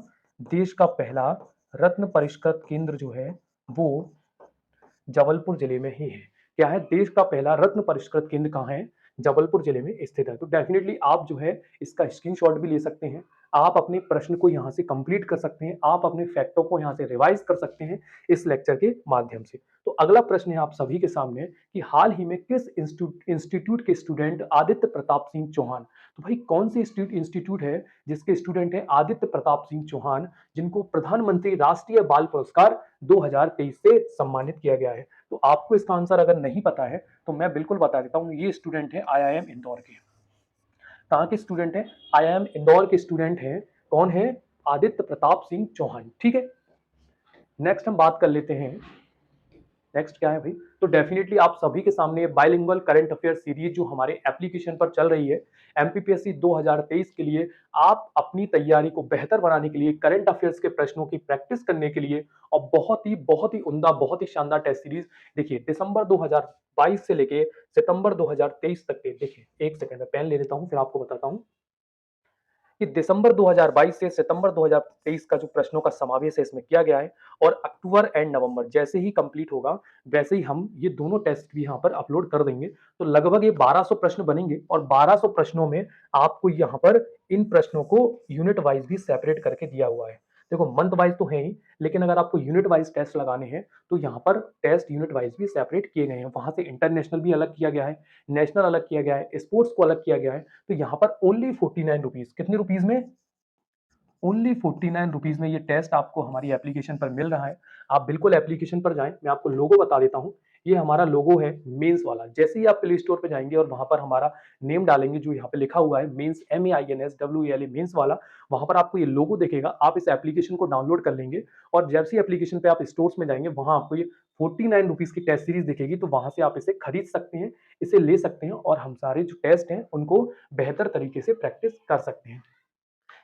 देश का पहला रत्न परिष्कृत केंद्र जो है वो जबलपुर जिले में ही है। क्या है? देश का पहला रत्न परिष्कृत केंद्र कहाँ है? जबलपुर जिले में स्थित है। तो डेफिनेटली आप जो है इसका स्क्रीनशॉट भी ले सकते हैं, आप अपने प्रश्न को यहाँ से कंप्लीट कर सकते हैं, आप अपने फैक्टों को यहाँ से रिवाइज कर सकते हैं इस लेक्चर के माध्यम से। तो अगला प्रश्न है आप सभी के सामने कि हाल ही में किस इंस्टीट्यूट के स्टूडेंट आदित्य प्रताप सिंह चौहान, तो भाई कौन सी इंस्टीट्यूट है जिसके स्टूडेंट है आदित्य प्रताप सिंह चौहान, जिनको प्रधानमंत्री राष्ट्रीय बाल पुरस्कार 2023 से सम्मानित किया गया है? तो आपको इसका आंसर अगर नहीं पता है तो मैं बिल्कुल बता देता हूँ, ये स्टूडेंट है IIM इंदौर के। कहाँ के स्टूडेंट है? IIM इंदौर के स्टूडेंट हैं। कौन है? आदित्य प्रताप सिंह चौहान। ठीक है। नेक्स्ट हम बात कर लेते हैं नेक्स्ट क्या है भाई, तो डेफिनेटली आप सभी के सामने बाइलिंगुअल करंट अफेयर सीरीज जो हमारे एप्लीकेशन पर चल रही है एमपीपीएससी 2023 के लिए, आप अपनी तैयारी को बेहतर बनाने के लिए, करंट अफेयर्स के प्रश्नों की प्रैक्टिस करने के लिए, और बहुत ही उम्दा, बहुत ही शानदार टेस्ट सीरीज। देखिए दिसंबर 2022 से लेके सितंबर 2023 तक के, देखिए एक सेकंड में पेन ले लेता हूं फिर आपको बताता हूं कि दिसंबर 2022 से सितंबर 2023 का जो प्रश्नों का समावेश है इसमें किया गया है, और अक्टूबर एंड नवंबर जैसे ही कंप्लीट होगा वैसे ही हम ये दोनों टेस्ट भी यहाँ पर अपलोड कर देंगे। तो लगभग ये 1200 प्रश्न बनेंगे, और 1200 प्रश्नों में आपको यहाँ पर इन प्रश्नों को यूनिट वाइज भी सेपरेट करके दिया हुआ है। देखो मंथ वाइज तो है ही, लेकिन अगर आपको यूनिट वाइज टेस्ट लगाने हैं तो यहाँ पर टेस्ट यूनिट वाइज भी सेपरेट किए गए हैं। वहां से इंटरनेशनल भी अलग किया गया है, नेशनल अलग किया गया है, स्पोर्ट्स को अलग किया गया है। तो यहाँ पर ओनली 49 रुपीज, कितने रुपीज में, ओनली 49 रुपीज में ये टेस्ट आपको हमारी एप्लीकेशन पर मिल रहा है। आप बिल्कुल एप्लीकेशन पर जाएं, मैं आपको लोगो बता देता हूं। ये हमारा लोगो है मेंस वाला। जैसे ही आप प्ले स्टोर पे जाएंगे और वहां पर हमारा नेम डालेंगे जो यहाँ पे लिखा हुआ है मेंस, MEINSWELA मेंस वाला, वहां पर आपको ये लोगो दिखेगा। आप इस एप्लीकेशन को डाउनलोड कर लेंगे, और जैसे ही एप्लीकेशन पे आप स्टोर्स में जाएंगे वहां आपको ये 49 रुपीज की टेस्ट सीरीज दिखेगी। तो वहां से आप इसे खरीद सकते हैं, इसे ले सकते हैं, और हम सारे जो टेस्ट हैं उनको बेहतर तरीके से प्रैक्टिस कर सकते हैं।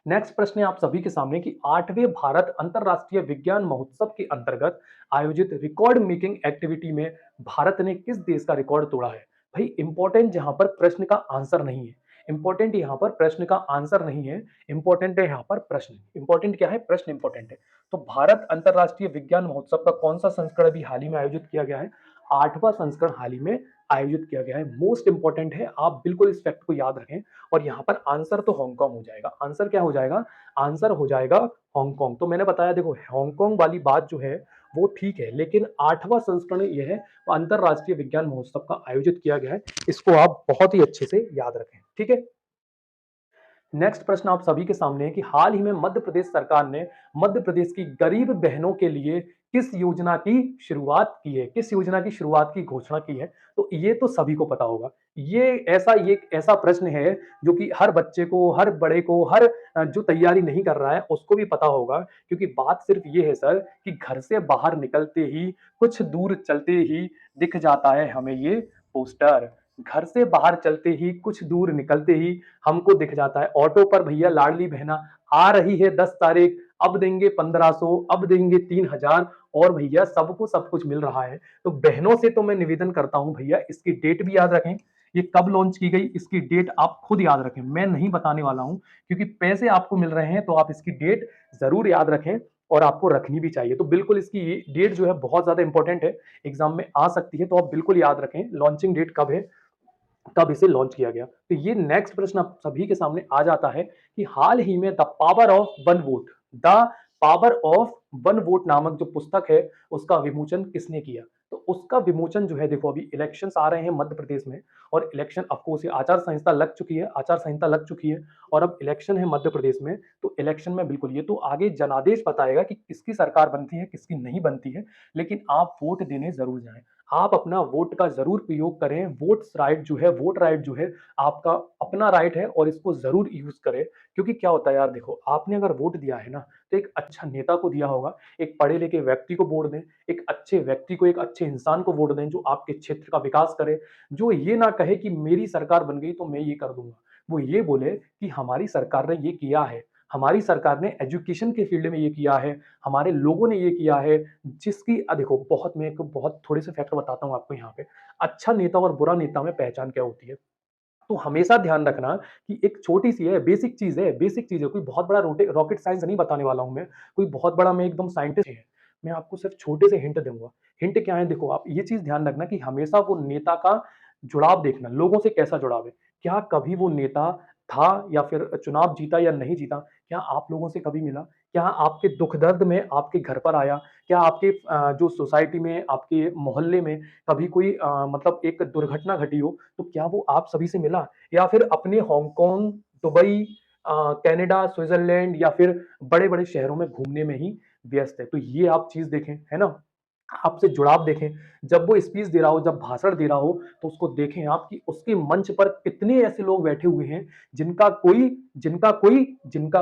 नेक्स्ट प्रश्न है आप सभी के सामने कि 8वें भारत अंतरराष्ट्रीय विज्ञान महोत्सव के अंतर्गत आयोजित रिकॉर्ड मेकिंग एक्टिविटी में भारत ने किस देश का रिकॉर्ड तोड़ा है। भाई इंपॉर्टेंट जहां पर प्रश्न का आंसर नहीं है, इंपॉर्टेंट यहां पर प्रश्न का आंसर नहीं है, इंपॉर्टेंट है यहां पर प्रश्न। इंपॉर्टेंट क्या है, प्रश्न इंपॉर्टेंट है। तो भारत अंतरराष्ट्रीय विज्ञान महोत्सव का कौन सा संस्करण अभी हाल ही में आयोजित किया गया है, 8वां संस्करण हाल ही में आयोजित किया गया है। मोस्ट इंपॉर्टेंट है, आप बिल्कुल इस फैक्ट को याद रखें। और यहाँ पर आंसर तो हांगकांग हो जाएगा। आंसर क्या हो जाएगा, आंसर हो जाएगा हांगकांग। तो मैंने बताया देखो हांगकांग वाली बात जो है वो ठीक है, लेकिन 8वां संस्करण यह है वो अंतरराष्ट्रीय विज्ञान महोत्सव का आयोजित किया गया है। इसको आप बहुत ही अच्छे से याद रखें, ठीक है। नेक्स्ट प्रश्न आप सभी के सामने है कि हाल ही में मध्य प्रदेश सरकार ने मध्य प्रदेश की गरीब बहनों के लिए किस योजना की शुरुआत की है, किस योजना की शुरुआत की घोषणा की है। तो ये तो सभी को पता होगा। ये ऐसा प्रश्न है जो कि हर बच्चे को, हर बड़े को, हर जो तैयारी नहीं कर रहा है उसको भी पता होगा। क्योंकि बात सिर्फ ये है सर कि घर से बाहर निकलते ही, कुछ दूर चलते ही दिख जाता है हमें ये पोस्टर। घर से बाहर चलते ही, कुछ दूर निकलते ही हमको दिख जाता है ऑटो पर, भैया लाडली बहना आ रही है 10 तारीख, अब देंगे 1500, अब देंगे 3000, और भैया सबको सब कुछ मिल रहा है। तो बहनों से तो मैं निवेदन करता हूं भैया इसकी डेट भी याद रखें, ये कब लॉन्च की गई इसकी डेट आप खुद याद रखें, मैं नहीं बताने वाला हूं। क्योंकि पैसे आपको मिल रहे हैं तो आप इसकी डेट जरूर याद रखें, और आपको रखनी भी चाहिए। तो बिल्कुल इसकी डेट जो है बहुत ज्यादा इंपॉर्टेंट है, एग्जाम में आ सकती है। तो आप बिल्कुल याद रखें लॉन्चिंग डेट कब है, तब इसे लॉन्च किया गया। तो ये नेक्स्ट प्रश्न आप सभी के सामने आ जाता है कि हाल ही में the power of one vote, the power of one vote नामक जो पुस्तक है उसका विमोचन किसने किया। तो उसका विमोचन जो है, देखो अभी इलेक्शंस आ रहे हैं मध्य प्रदेश में, और इलेक्शन ऑफकोर्स आचार संहिता लग चुकी है, आचार संहिता लग चुकी है, और अब इलेक्शन है मध्य प्रदेश में। तो इलेक्शन में बिल्कुल ये तो आगे जनादेश बताएगा कि किसकी सरकार बनती है किसकी नहीं बनती है, लेकिन आप वोट देने जरूर जाएं। आप अपना वोट का जरूर प्रयोग करें। वोट्स राइट जो है, वोट राइट जो है आपका अपना राइट है, और इसको जरूर यूज करें। क्योंकि क्या होता है यार, देखो आपने अगर वोट दिया है ना, तो एक अच्छा नेता को दिया होगा, एक पढ़े लिखे व्यक्ति को वोट दें, एक अच्छे व्यक्ति को, एक अच्छे इंसान को वोट दें जो आपके क्षेत्र का विकास करे, जो ये ना कहे कि मेरी सरकार बन गई तो मैं ये कर दूंगा। वो ये बोले कि हमारी सरकार ने ये किया है, हमारी सरकार ने एजुकेशन के फील्ड में ये किया है, हमारे लोगों ने ये किया है। जिसकी देखो बहुत, मैं एक बहुत थोड़े से फैक्टर बताता हूँ आपको यहाँ पे। अच्छा नेता और बुरा नेता में पहचान क्या होती है, तो हमेशा ध्यान रखना कि एक छोटी सी है, बेसिक चीज है, बेसिक चीज है। कोई बहुत बड़ा रॉकेट साइंस नहीं बताने वाला हूं मैं, कोई बहुत बड़ा मैं एकदम साइंटिस्ट है। मैं आपको सिर्फ छोटे से हिंट दूंगा। हिंट क्या है, देखो आप ये चीज ध्यान रखना कि हमेशा वो नेता का जुड़ाव देखना, लोगों से कैसा जुड़ाव है। क्या कभी वो नेता था, या फिर चुनाव जीता या नहीं जीता, क्या आप लोगों से कभी मिला, क्या आपके दुख दर्द में आपके घर पर आया, क्या आपके जो सोसाइटी में, आपके मोहल्ले में कभी कोई मतलब एक दुर्घटना घटी हो, तो क्या वो आप सभी से मिला, या फिर अपने हांगकांग, दुबई, कनाडा, स्विट्जरलैंड, या फिर बड़े बड़े शहरों में घूमने में ही व्यस्त है। तो ये आप चीज देखें, है ना, आपसे जुड़ाव देखें। जब वो स्पीच दे रहा हो, जब भाषण दे रहा हो, तो उसको देखें आप कि उसके मंच पर कितने ऐसे लोग बैठे हुए हैं जिनका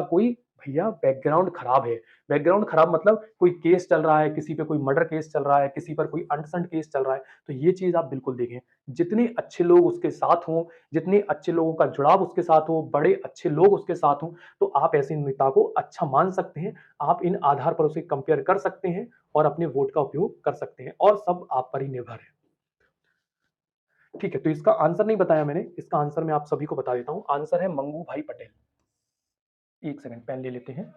कोई भैया बैकग्राउंड खराब है। बैकग्राउंड खराब मतलब कोई केस चल रहा है, किसी पे कोई मर्डर केस चल रहा है, किसी पर कोई अनसंट केस चल रहा है, तो ये चीज़ आप बिल्कुल देखें। जितने अच्छे लोग उसके साथ हों, जितने अच्छे लोगों का जुड़ाव उसके साथ हो, बड़े अच्छे लोग उसके साथ हों, तो आप ऐसे नेता को अच्छा मान सकते हैं। आप इन आधार पर उसे कंपेयर कर सकते हैं और अपने वोट का उपयोग कर सकते हैं, और सब आप पर ही निर्भर है। ठीक है, तो इसका आंसर नहीं बताया मैंने, इसका आंसर मैं आप सभी को बता देता हूं। आंसर है मंगू भाई पटेल। एक सेकंड, पेन ले लेते हैं।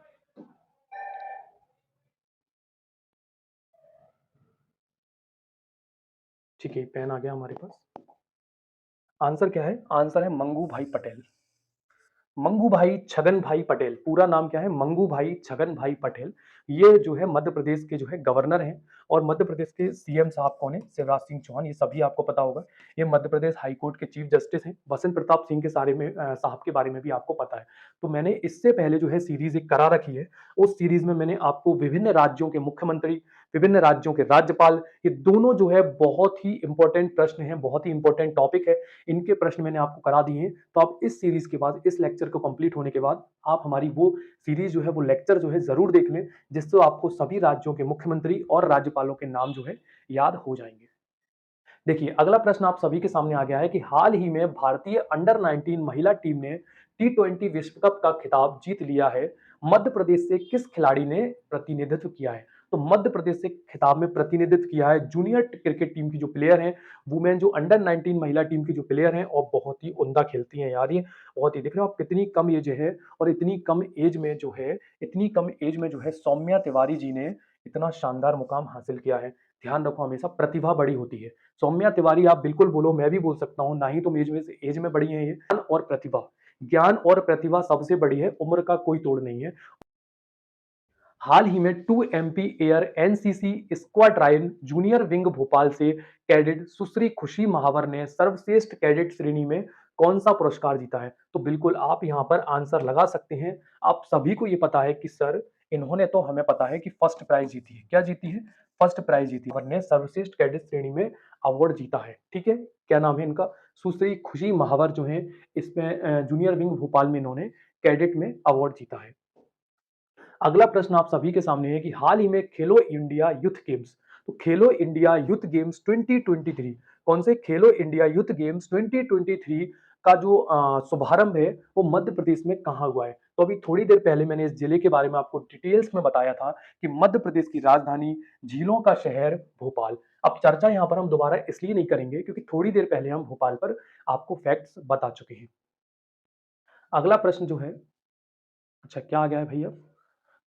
ठीक है, पेन आ गया हमारे पास। आंसर क्या है? आंसर है मंगू भाई पटेल। मंगू भाई छगन भाई पटेल, पूरा नाम क्या है? मंगू भाई छगन भाई पटेल। ये जो है मध्य प्रदेश के जो है गवर्नर हैं, और मध्य प्रदेश के सीएम साहब कौन है? शिवराज सिंह चौहान, ये सभी आपको पता होगा। ये मध्य प्रदेश हाई कोर्ट के चीफ जस्टिस हैं। बसंत प्रताप सिंह के साहब के बारे में भी आपको पता है। तो मैंने इससे पहले जो है सीरीज एक करा रखी है, उस सीरीज में मैंने आपको विभिन्न राज्यों के मुख्यमंत्री, विभिन्न राज्यों के राज्यपाल, ये दोनों जो है बहुत ही इंपॉर्टेंट प्रश्न हैं, बहुत ही इंपॉर्टेंट टॉपिक है, इनके प्रश्न मैंने आपको करा दिए हैं। तो आप इस सीरीज के बाद, इस लेक्चर को कंप्लीट होने के बाद, आप हमारी वो सीरीज जो है, वो लेक्चर जो है जरूर देख लें, जिससे आपको सभी राज्यों के मुख्यमंत्री और राज्यपालों के नाम जो है याद हो जाएंगे। देखिए, अगला प्रश्न आप सभी के सामने आ गया है कि हाल ही में भारतीय अंडर 19 महिला टीम ने टी20 विश्व कप का खिताब जीत लिया है। मध्य प्रदेश से किस खिलाड़ी ने प्रतिनिधित्व किया है? तो मध्य प्रदेश से खिताब में प्रतिनिधित्व किया है जूनियर क्रिकेट टीम की जो प्लेयर हैं, वुमेन जो अंडर 19 महिला टीम की जो प्लेयर हैं, और बहुत ही उम्दा खेलती हैं यार। ये बहुत ही, देख रहे हो आप कितनी कम एज है, और इतनी कम एज में जो है, इतनी कम एज में जो है सौम्या तिवारी जी ने इतना शानदार मुकाम हासिल किया है। ध्यान रखो, हमेशा प्रतिभा बड़ी होती है। सौम्या तिवारी आप बिल्कुल बोलो, मैं भी बोल सकता हूं, ना ही तुम एज में बड़ी हैं, ये ज्ञान और प्रतिभा, ज्ञान और प्रतिभा सबसे बड़ी है, उम्र का कोई तोड़ नहीं है। हाल ही में 2 MP air NCC squadron junior wing Bhopal से कैडेट सुश्री खुशी महावर ने सर्वश्रेष्ठ कैडेट श्रेणी में कौन सा पुरस्कार जीता है? तो बिल्कुल आप यहां पर आंसर लगा सकते हैं। आप सभी को यह पता है कि सर, इन्होंने, तो हमें पता है कि फर्स्ट प्राइज जीती है। क्या जीती है? फर्स्ट प्राइज जीती है, ने सर्वश्रेष्ठ कैडेट श्रेणी में अवार्ड जीता है। ठीक है, क्या नाम है इनका? सुश्री खुशी महावर जो है, इसमें जूनियर विंग भोपाल में इन्होंने कैडेट में अवार्ड जीता है। अगला प्रश्न आप सभी के सामने है कि हाल ही में खेलो इंडिया यूथ गेम्स, तो खेलो इंडिया यूथ गेम्स 2023, कौन से खेलो इंडिया यूथ गेम्स 2023 का जो शुभारंभ है, वो मध्य प्रदेश में कहां हुआ है? तो अभी थोड़ी देर पहले मैंने इस जिले के बारे में आपको डिटेल्स में बताया था कि मध्य प्रदेश की राजधानी, झीलों का शहर भोपाल। अब चर्चा यहां पर हम दोबारा इसलिए नहीं करेंगे क्योंकि थोड़ी देर पहले हम भोपाल पर आपको फैक्ट्स बता चुके हैं। अगला प्रश्न जो है, अच्छा क्या आ गया है भैया?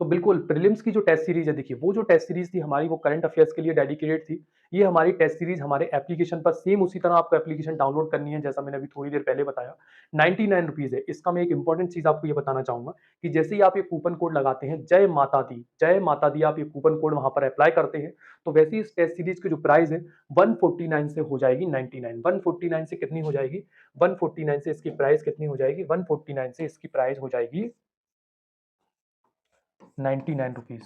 तो बिल्कुल प्रीलिम्स की जो टेस्ट सीरीज है, देखिए वो जो टेस्ट सीरीज थी हमारी, वो करंट अफेयर्स के लिए डेडिकेटेड थी। ये हमारी टेस्ट सीरीज हमारे एप्लीकेशन पर सेम उसी तरह आपको एप्लीकेशन डाउनलोड करनी है, जैसा मैंने अभी थोड़ी देर पहले बताया। 99 रुपीज है इसका। मैं एक इंपॉर्टेंट चीज आपको ये बताना चाहूंगा कि जैसे ही आप ये कूपन कोड लगाते हैं, जय माता दी, जय माता दी, आप ये कूपन कोड वहां पर अप्लाई करते हैं, तो वैसे ही इस टेस्ट सीरीज की जो प्राइस है 149 से हो जाएगी 99। 149 से कितनी हो जाएगी? 149 से इसकी प्राइस कितनी हो जाएगी? 149 से इसकी प्राइस हो जाएगी 99 रुपीज।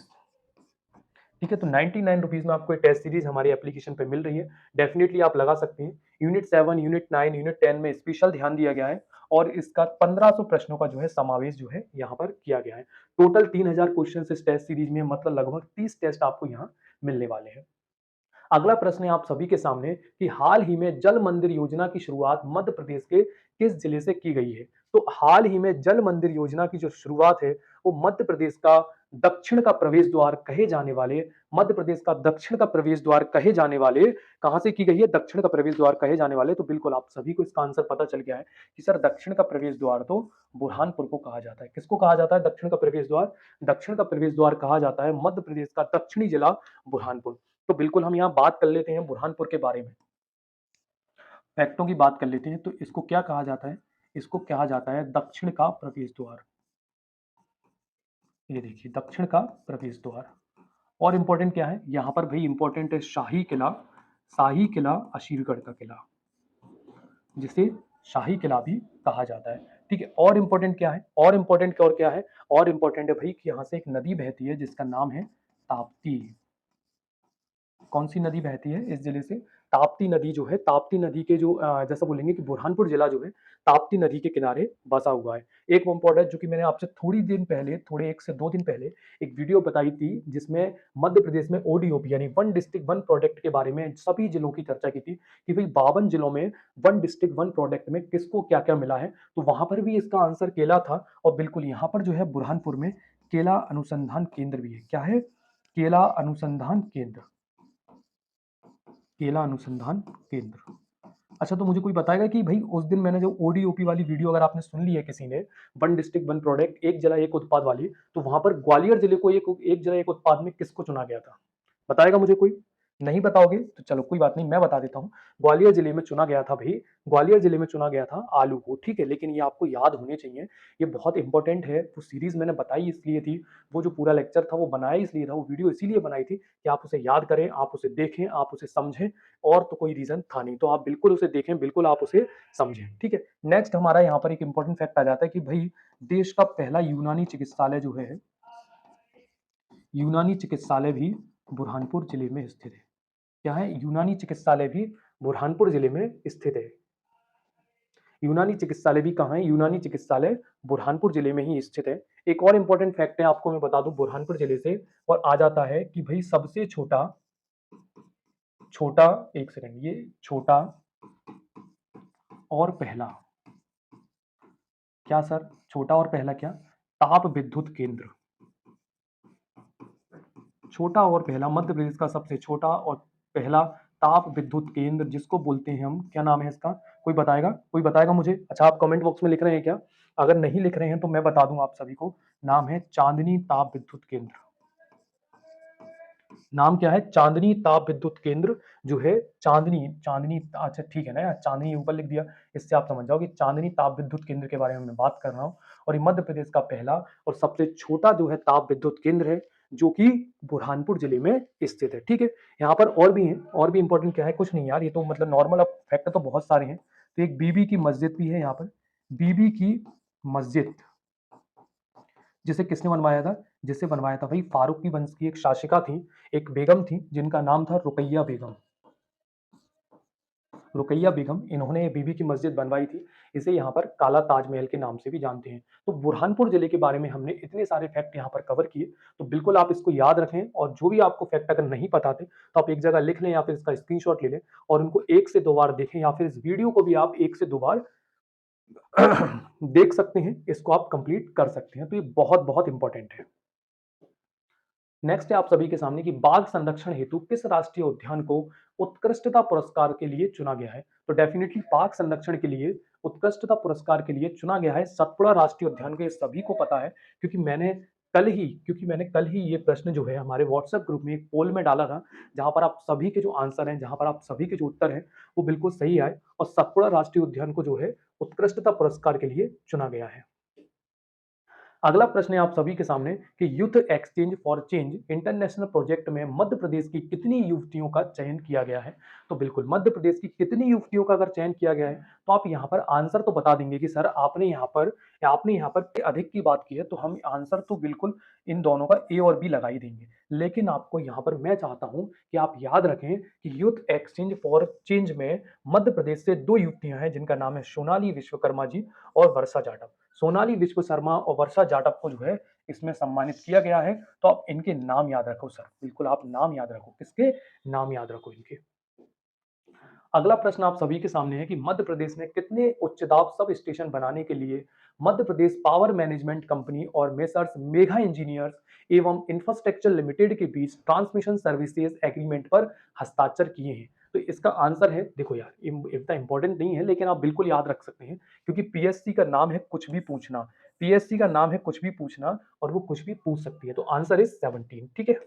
ठीक है, तो 99 रुपीज में आपको टेस्ट सीरीज हमारे एप्लीकेशन पे मिल रही है। डेफिनेटली आप लगा सकते हैं। यूनिट 7, यूनिट 9, यूनिट 10 में स्पेशल ध्यान दिया गया है, और इसका 1500 प्रश्नों का जो है समावेश जो है यहाँ पर किया गया है। टोटल 3000 क्वेश्चन इस टेस्ट सीरीज में, मतलब लगभग 30 टेस्ट आपको यहाँ मिलने वाले हैं। अगला प्रश्न है आप सभी के सामने कि हाल ही में जल मंदिर योजना की शुरुआत मध्य प्रदेश के किस जिले से की गई है? तो हाल ही में जल मंदिर योजना की जो शुरुआत है, वो मध्य प्रदेश का दक्षिण का प्रवेश द्वार कहे जाने वाले, मध्य प्रदेश का दक्षिण का प्रवेश द्वार कहे जाने वाले, कहां से की गई है? दक्षिण का प्रवेश द्वार कहे जाने वाले। तो बिल्कुल आप सभी को इसका आंसर पता चल गया है कि सर, दक्षिण का प्रवेश द्वार तो बुरहानपुर को कहा जाता है। किसको कहा जाता है दक्षिण का प्रवेश द्वार? दक्षिण का प्रवेश द्वार कहा जाता है मध्य प्रदेश का दक्षिणी जिला बुरहानपुर। तो बिल्कुल हम यहाँ बात कर लेते हैं बुरहानपुर के बारे में, फैक्टों की बात कर लेते हैं। तो इसको क्या कहा जाता है? इसको कहा जाता है दक्षिण का प्रवेश द्वार। ये देखिए, दक्षिण का प्रवेश द्वार। और इंपॉर्टेंट क्या है यहाँ पर भाई? इंपॉर्टेंट है शाही किला, शाही किला, अशीरगढ़ का किला, जिसे शाही किला भी कहा जाता है। ठीक है, और इंपॉर्टेंट क्या है? और इंपॉर्टेंट और क्या है? और इंपॉर्टेंट है भाई कि यहाँ से एक नदी बहती है जिसका नाम है ताप्ती। कौन सी नदी बहती है इस जिले से? ताप्ती नदी जो है, ताप्ती नदी के जो जैसा बोलेंगे कि बुरहानपुर जिला जो है ताप्ती नदी के किनारे बसा हुआ है। एक इम्पोर्टेंट जो कि मैंने आपसे थोड़ी दिन पहले, थोड़े 1 से 2 दिन पहले एक वीडियो बताई थी, जिसमें मध्य प्रदेश में ओडीओपी यानी वन डिस्ट्रिक्ट वन प्रोडक्ट के बारे में सभी जिलों की चर्चा की थी कि भाई 52 जिलों में वन डिस्ट्रिक्ट वन प्रोडक्ट में किसको क्या-क्या मिला है। तो वहां पर भी इसका आंसर केला था और बिल्कुल यहाँ पर जो है बुरहानपुर में केला अनुसंधान केंद्र भी है। क्या है? केला अनुसंधान केंद्र। केला अनुसंधान केंद्र। अच्छा, तो मुझे कोई बताएगा कि भाई उस दिन मैंने जो ओडीओपी वाली वीडियो अगर आपने सुन ली है किसी ने, वन डिस्ट्रिक्ट वन प्रोडक्ट एक जिला एक उत्पाद वाली, तो वहां पर ग्वालियर जिले को एक जिला एक उत्पाद में किसको चुना गया था? बताएगा मुझे कोई? नहीं बताओगे तो चलो कोई बात नहीं, मैं बता देता हूँ। ग्वालियर जिले में चुना गया था भाई, ग्वालियर जिले में चुना गया था आलू को, ठीक है? लेकिन ये आपको याद होने चाहिए, ये बहुत इंपॉर्टेंट है। वो सीरीज मैंने बताई इसलिए थी, वो जो पूरा लेक्चर था वो बनाया इसलिए था, वो वीडियो इसीलिए बनाई थी कि आप उसे याद करें, आप उसे देखें, आप उसे समझें, और तो कोई रीजन था नहीं। तो आप बिल्कुल उसे देखें, बिल्कुल आप उसे समझें, ठीक है? नेक्स्ट हमारा यहाँ पर एक इंपॉर्टेंट फैक्ट आ जाता है कि भाई देश का पहला यूनानी चिकित्सालय जो है, यूनानी चिकित्सालय भी बुरहानपुर जिले में स्थित है। क्या है? यूनानी चिकित्सालय भी बुरहानपुर जिले में स्थित है। यूनानी चिकित्सालय भी कहाँ है? यूनानी चिकित्सालय बुरहानपुर जिले में ही स्थित है। एक और इंपॉर्टेंट फैक्ट है, आपको मैं बता दूं बुरहानपुर जिले से, और आ जाता है कि भाई सबसे छोटा, छोटा, एक सेकंड, ये छोटा और पहला, क्या सर? छोटा और पहला क्या? ताप विद्युत केंद्र। छोटा और पहला, मध्य प्रदेश का सबसे छोटा और पहला ताप विद्युत केंद्र, जिसको बोलते हैं हम, क्या नाम है इसका? कोई बताएगा? कोई बताएगा मुझे? अच्छा, आप कमेंट बॉक्स में लिख रहे हैं क्या? अगर नहीं लिख रहे हैं तो मैं बता दूं आप सभी को, नाम है चांदनी ताप विद्युत केंद्र। नाम क्या है? चांदनी ताप विद्युत केंद्र जो है, चांदनी, चांदनी, अच्छा ठीक है ना यार, चांदनी ऊपर लिख दिया, इससे आप समझ जाओ कि चांदनी ताप विद्युत केंद्र के बारे में मैं बात कर रहा हूँ। और ये मध्य प्रदेश का पहला और सबसे छोटा जो है ताप विद्युत केंद्र है, जो कि बुरहानपुर जिले में स्थित है, ठीक है? यहाँ पर और भी है, और भी इंपॉर्टेंट क्या है? कुछ नहीं यार, ये तो मतलब नॉर्मल, अब फैक्ट तो बहुत सारे हैं। तो एक बीबी की मस्जिद भी है यहाँ पर, बीबी की मस्जिद, जिसे किसने बनवाया था? जिसे बनवाया था भाई फारूकी वंश की एक शासिका थी, एक बेगम थी, जिनका नाम था रुकैया बेगम। रुकैया बेगम, इन्होंने ये बीबी की मस्जिद बनवाई थी। इसे यहाँ पर काला ताजमहल के नाम से भी जानते हैं। तो बुरहानपुर जिले के बारे में हमने इतने सारे फैक्ट यहाँ पर कवर किए, तो बिल्कुल आप इसको याद रखें, और जो भी आपको फैक्ट अगर नहीं पता थे तो आप एक जगह लिख लें या फिर इसका स्क्रीनशॉट ले लें और उनको 1 से 2 बार देखें, या फिर इस वीडियो को भी आप 1 से 2 बार देख सकते हैं, इसको आप कंप्लीट कर सकते हैं। तो ये बहुत बहुत इंपॉर्टेंट है। नेक्स्ट है आप सभी के सामने कि बाघ संरक्षण हेतु किस राष्ट्रीय उद्यान को उत्कृष्टता पुरस्कार के लिए चुना गया है? तो डेफिनेटली बाघ संरक्षण के लिए उत्कृष्टता पुरस्कार के लिए चुना गया है सतपुड़ा राष्ट्रीय उद्यान को। ये सभी को पता है, क्योंकि मैंने कल ही ये प्रश्न जो है हमारे व्हाट्सएप ग्रुप में एक पोल में डाला था, जहां पर आप सभी के जो आंसर हैं, जहां पर आप सभी के जो उत्तर हैं वो बिल्कुल सही आए, और सतपुड़ा राष्ट्रीय उद्यान को जो है उत्कृष्टता पुरस्कार के लिए चुना गया है। अगला प्रश्न है आप सभी के सामने कि youth exchange for change international project में मध्य प्रदेश की कितनी युवतियों का चयन किया गया है? तो बिल्कुल मध्य प्रदेश की कितनी युवतियों का अगर चयन किया गया है तो आप यहाँ पर आंसर तो बता देंगे कि सर आपने यहाँ पर अधिक की बात की है, तो हम आंसर तो बिल्कुल इन दोनों का ए और बी लगा ही देंगे। लेकिन आपको यहाँ पर मैं चाहता हूँ कि आप याद रखें कि यूथ एक्सचेंज फॉर चेंज में मध्य प्रदेश से 2 युवतियां हैं, जिनका नाम है सोनाली विश्वकर्मा जी और वर्षा जाटव। सोनाली विश्व शर्मा और वर्षा जाटव को जो है इसमें सम्मानित किया गया है। तो आप इनके नाम याद रखो सर, बिल्कुल आप नाम याद रखो, किसके नाम याद रखो इनके। अगला प्रश्न आप सभी के सामने है कि मध्य प्रदेश में कितने उच्च दाब सब स्टेशन बनाने के लिए Madhya Pradesh power management company और मेसर्स मेगा इंजीनियर्स एवं इंफ्रास्ट्रक्चर लिमिटेड के बीच ट्रांसमिशन सर्विसेज एग्रीमेंट पर हस्ताक्षर किए हैं? तो इसका आंसर है, देखो यार इतना इंपॉर्टेंट नहीं है, लेकिन आप बिल्कुल याद रख सकते हैं, क्योंकि पीएससी का नाम है कुछ भी पूछना, पीएससी का नाम है कुछ भी पूछना, और वो कुछ भी पूछ सकती है। तो आंसर इज 17, ठीक है?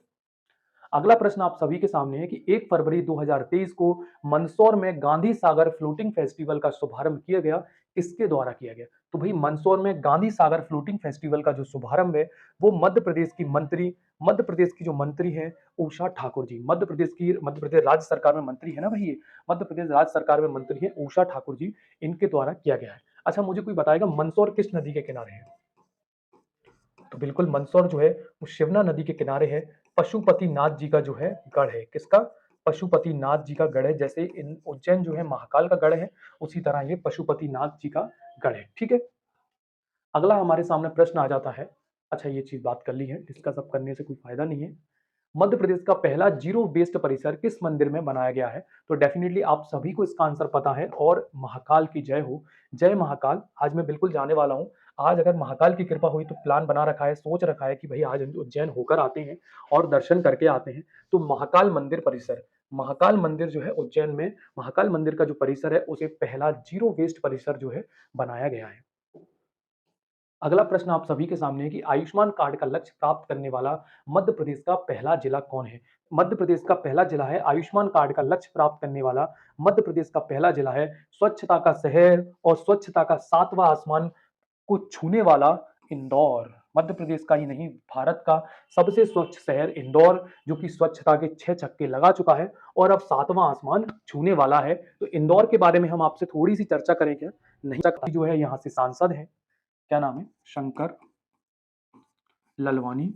अगला प्रश्न आप सभी के सामने है कि 1 फरवरी 2023 को मंदसौर में गांधी सागर फ्लोटिंग फेस्टिवल का शुभारंभ किया गया, किसके द्वारा किया गया? तो भाई मंदसौर में गांधी सागर फ्लोटिंग फेस्टिवल का जो शुभारंभ है वो मध्य प्रदेश की जो मंत्री है उषा ठाकुर जी, मध्य प्रदेश राज्य सरकार में मंत्री है ना भाई, ये मध्य प्रदेश राज्य सरकार में मंत्री है उषा ठाकुर जी, इनके द्वारा किया गया है। अच्छा, मुझे कोई बताएगा मंदसौर किस नदी के किनारे है? तो बिल्कुल मंदसौर जो है वो शिवना नदी के किनारे है। पशुपति नाथ जी का जो है गढ़ है, किसका? पशुपतिनाथ जी का गढ़ है। जैसे इन उज्जैन जो है महाकाल का गढ़ है, उसी तरह ये पशुपतिनाथ जी का गढ़ है। ठीक है, अगला हमारे सामने प्रश्न आ जाता है। अच्छा, ये चीज बात कर ली है, डिस्कस अब करने से कोई फायदा नहीं है। मध्य प्रदेश का पहला जीरो वेस्ट परिसर किस मंदिर में बनाया गया है? तो डेफिनेटली आप सभी को इसका आंसर पता है, और महाकाल की जय हो। जय महाकाल। आज मैं बिल्कुल जाने वाला हूँ। आज अगर महाकाल की कृपा हुई तो प्लान बना रखा है, सोच रखा है कि भाई आज हम उज्जैन होकर आते हैं और दर्शन करके आते हैं। तो महाकाल मंदिर परिसर, महाकाल मंदिर जो है उज्जैन में, महाकाल मंदिर का जो परिसर है उसे पहला जीरो वेस्ट परिसर जो है बनाया गया है। अगला प्रश्न आप सभी के सामने है कि आयुष्मान कार्ड का लक्ष्य प्राप्त करने वाला मध्य प्रदेश का पहला जिला कौन है? मध्य प्रदेश का पहला जिला है आयुष्मान कार्ड का लक्ष्य प्राप्त करने वाला। मध्य प्रदेश का पहला जिला है स्वच्छता का शहर और स्वच्छता का सातवां आसमान को छूने वाला इंदौर। मध्य प्रदेश का ही नहीं, भारत का सबसे स्वच्छ शहर इंदौर, जो कि स्वच्छता के 6 छक्के लगा चुका है और अब सातवां आसमान छूने वाला है। तो इंदौर के बारे में हम आपसे थोड़ी सी चर्चा करें क्या? नहीं, जो है यहाँ से सांसद है, क्या नाम है? शंकर ललवानी।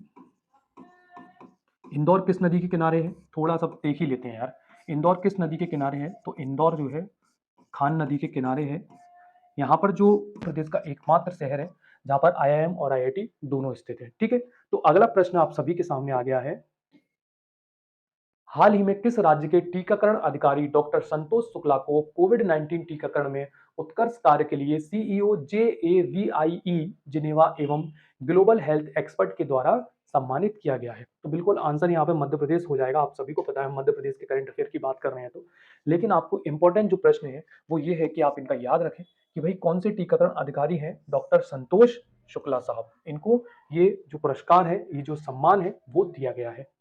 इंदौर किस नदी के किनारे है? थोड़ा सा देख ही लेते हैं यार। इंदौर किस नदी के किनारे है? तो इंदौर जो है खान नदी के किनारे है। यहाँ पर जो प्रदेश का एकमात्र शहर है जहाँ पर आईआईएम और आईआईटी दोनों स्थित है। ठीक है, तो अगला प्रश्न आप सभी के सामने आ गया है। हाल ही में किस राज्य के टीकाकरण अधिकारी डॉक्टर संतोष शुक्ला को कोविड-19 टीकाकरण में उत्कृष्ट कार्य के लिए सीईओ जेएवीआईई जिनेवा एवं ग्लोबल हेल्थ एक्सपर्ट के द्वारा सम्मानित किया गया है? तो बिल्कुल आंसर यहाँ पे मध्य प्रदेश हो जाएगा। आप सभी को पता है, मध्य प्रदेश के करंट अफेयर की बात कर रहे हैं तो। लेकिन आपको इंपॉर्टेंट जो प्रश्न है वो ये है कि आप इनका याद रखें कि भाई कौन से टीकाकरण अधिकारी हैं? डॉक्टर संतोष शुक्ला साहब। इनको ये जो पुरस्कार है, ये जो सम्मान है वो दिया गया है।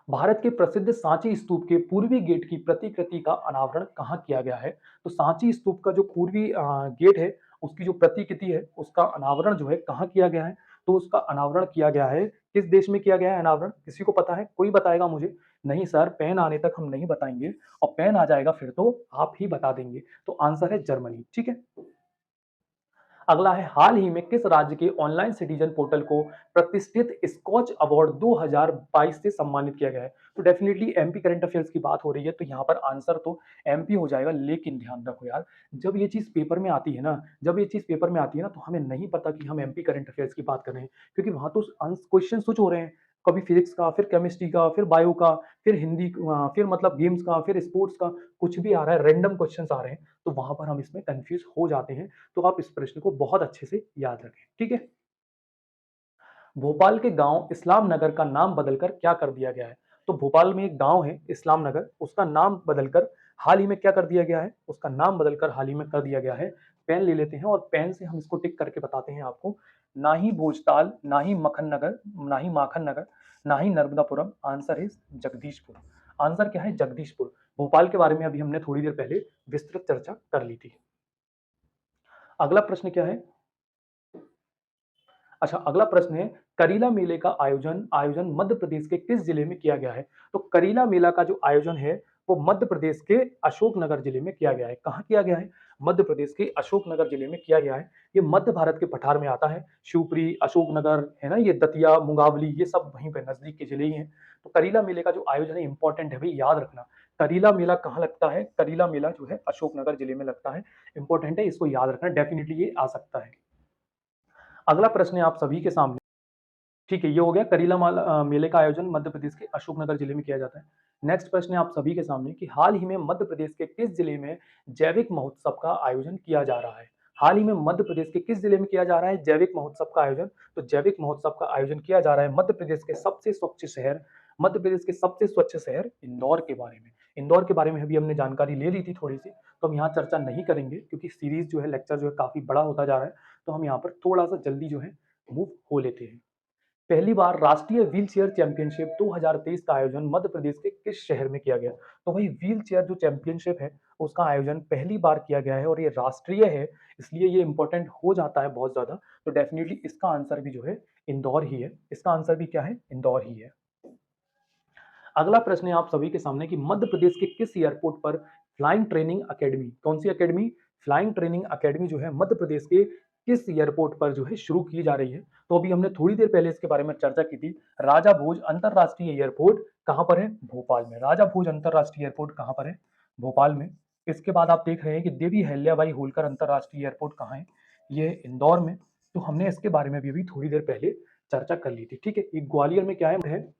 भारत के प्रसिद्ध सांची स्तूप के पूर्वी गेट की प्रतिकृति का अनावरण कहाँ किया गया है? तो सांची स्तूप का जो पूर्वी गेट है, उसकी जो प्रतिकृति है, उसका अनावरण जो है कहाँ किया गया है? तो उसका अनावरण किया गया है, किस देश में किया गया है अनावरण? किसी को पता है? कोई बताएगा मुझे? नहीं सर, पेन आने तक हम नहीं बताएंगे, और पेन आ जाएगा फिर तो आप ही बता देंगे। तो आंसर है जर्मनी। ठीक है, अगला है, हाल ही में किस राज्य के ऑनलाइन सिटीजन पोर्टल को प्रतिष्ठित स्कॉच अवार्ड 2022 से सम्मानित किया गया है? तो डेफिनेटली एमपी करंट अफेयर्स की बात हो रही है, तो यहाँ पर आंसर तो एमपी हो जाएगा। लेकिन ध्यान रखो यार, जब ये चीज पेपर में आती है ना, तो हमें नहीं पता कि हम एमपी करंट अफेयर्स की बात कर रहे हैं, क्योंकि वहां तो क्वेश्चन स्विच हो रहे हैं। कभी फिजिक्स का, फिर केमिस्ट्री का, फिर बायो का, फिर हिंदी, फिर मतलब गेम्स का, फिर स्पोर्ट्स का, कुछ भी आ रहा है, रैंडम क्वेश्चंस आ रहे हैं, तो वहां पर हम इसमें कंफ्यूज हो जाते हैं। तो आप इस प्रश्न को बहुत अच्छे से याद रखें। ठीक है, भोपाल के गांव इस्लाम नगर का नाम बदलकर क्या कर दिया गया है? तो भोपाल में एक गांव है इस्लाम नगर, उसका नाम बदलकर हाल ही में क्या कर दिया गया है? उसका नाम बदलकर हाल ही में कर दिया गया है। पेन ले लेते हैं और पेन से हम इसको टिक करके बताते हैं आपको। ना ही भोजताल, ना ही मखन नगर, ना ही माखन नगर, ना ही Narmadapuram. Answer is Jagdishpur. Answer क्या है? जगदीशपुर। भोपाल के बारे में अभी हमने थोड़ी देर पहले विस्तृत चर्चा कर ली थी। अगला प्रश्न क्या है? अच्छा, अगला प्रश्न है, करीला मेले का आयोजन आयोजन मध्य प्रदेश के किस जिले में किया गया है? तो करीला मेला का जो आयोजन है वो मध्य प्रदेश के अशोकनगर जिले में किया गया है। कहाँ किया गया है? मध्य प्रदेश के अशोकनगर जिले में किया गया है। ये मध्य भारत के पठार में आता है। शिवपुरी, अशोकनगर है ना, ये दतिया, मुंगावली, ये सब वहीं पे नजदीक के जिले ही हैं। तो करीला मेले का जो आयोजन है इंपॉर्टेंट है भाई, याद रखना। करीला मेला कहाँ लगता है? करीला मेला जो है अशोकनगर जिले में लगता है। इंपॉर्टेंट है, इसको याद रखना, डेफिनेटली ये आ सकता है। अगला प्रश्न है आप सभी के सामने। ठीक है, ये हो गया करीला मेले का आयोजन मध्य प्रदेश के अशोकनगर जिले में किया जाता है। नेक्स्ट प्रश्न है आप सभी के सामने कि हाल ही में मध्य प्रदेश के किस जिले में जैविक महोत्सव का आयोजन किया जा रहा है? हाल ही में मध्य प्रदेश के किस जिले में किया जा रहा है जैविक महोत्सव का आयोजन? तो जैविक महोत्सव का आयोजन किया जा रहा है मध्य प्रदेश के सबसे स्वच्छ शहर, मध्य प्रदेश के सबसे स्वच्छ शहर इंदौर के बारे में। इंदौर के बारे में अभी हमने जानकारी ले ली थी थोड़ी सी, तो हम यहाँ चर्चा नहीं करेंगे क्योंकि सीरीज जो है, लेक्चर जो है काफी बड़ा होता जा रहा है। तो हम यहाँ पर थोड़ा सा जल्दी जो है मूव हो लेते हैं। पहली बार राष्ट्रीय व्हील चेयर चैंपियनशिप 2023 का आयोजन मध्य प्रदेश के किस शहर में किया गया? तो भाई व्हील चेयर जो चैंपियनशिप है उसका आयोजन पहली बार किया गया है और ये राष्ट्रीय है, इसलिए ये इंपॉर्टेंट हो जाता है बहुत ज्यादा। तो डेफिनेटली इसका आंसर भी जो है इंदौर ही है। इसका आंसर भी क्या है? इंदौर ही है। अगला प्रश्न है आप सभी के सामने कि मध्य प्रदेश के किस एयरपोर्ट पर फ्लाइंग ट्रेनिंग अकेडमी, कौन सी अकेडमी? फ्लाइंग ट्रेनिंग अकेडमी जो है मध्य प्रदेश के किस एयरपोर्ट पर जो है शुरू की जा रही है? तो अभी हमने थोड़ी देर पहले इसके बारे में चर्चा की थी। राजा भोज अंतरराष्ट्रीय एयरपोर्ट कहाँ पर है? भोपाल में। राजा भोज अंतरराष्ट्रीय एयरपोर्ट कहाँ पर है? भोपाल में। इसके बाद आप देख रहे हैं कि देवी अहिल्याबाई होलकर अंतरराष्ट्रीय एयरपोर्ट कहाँ है? ये इंदौर में। तो हमने इसके बारे में भी अभी थोड़ी देर पहले चर्चा कर ली थी। ठीक है, ये ग्वालियर में क्या है?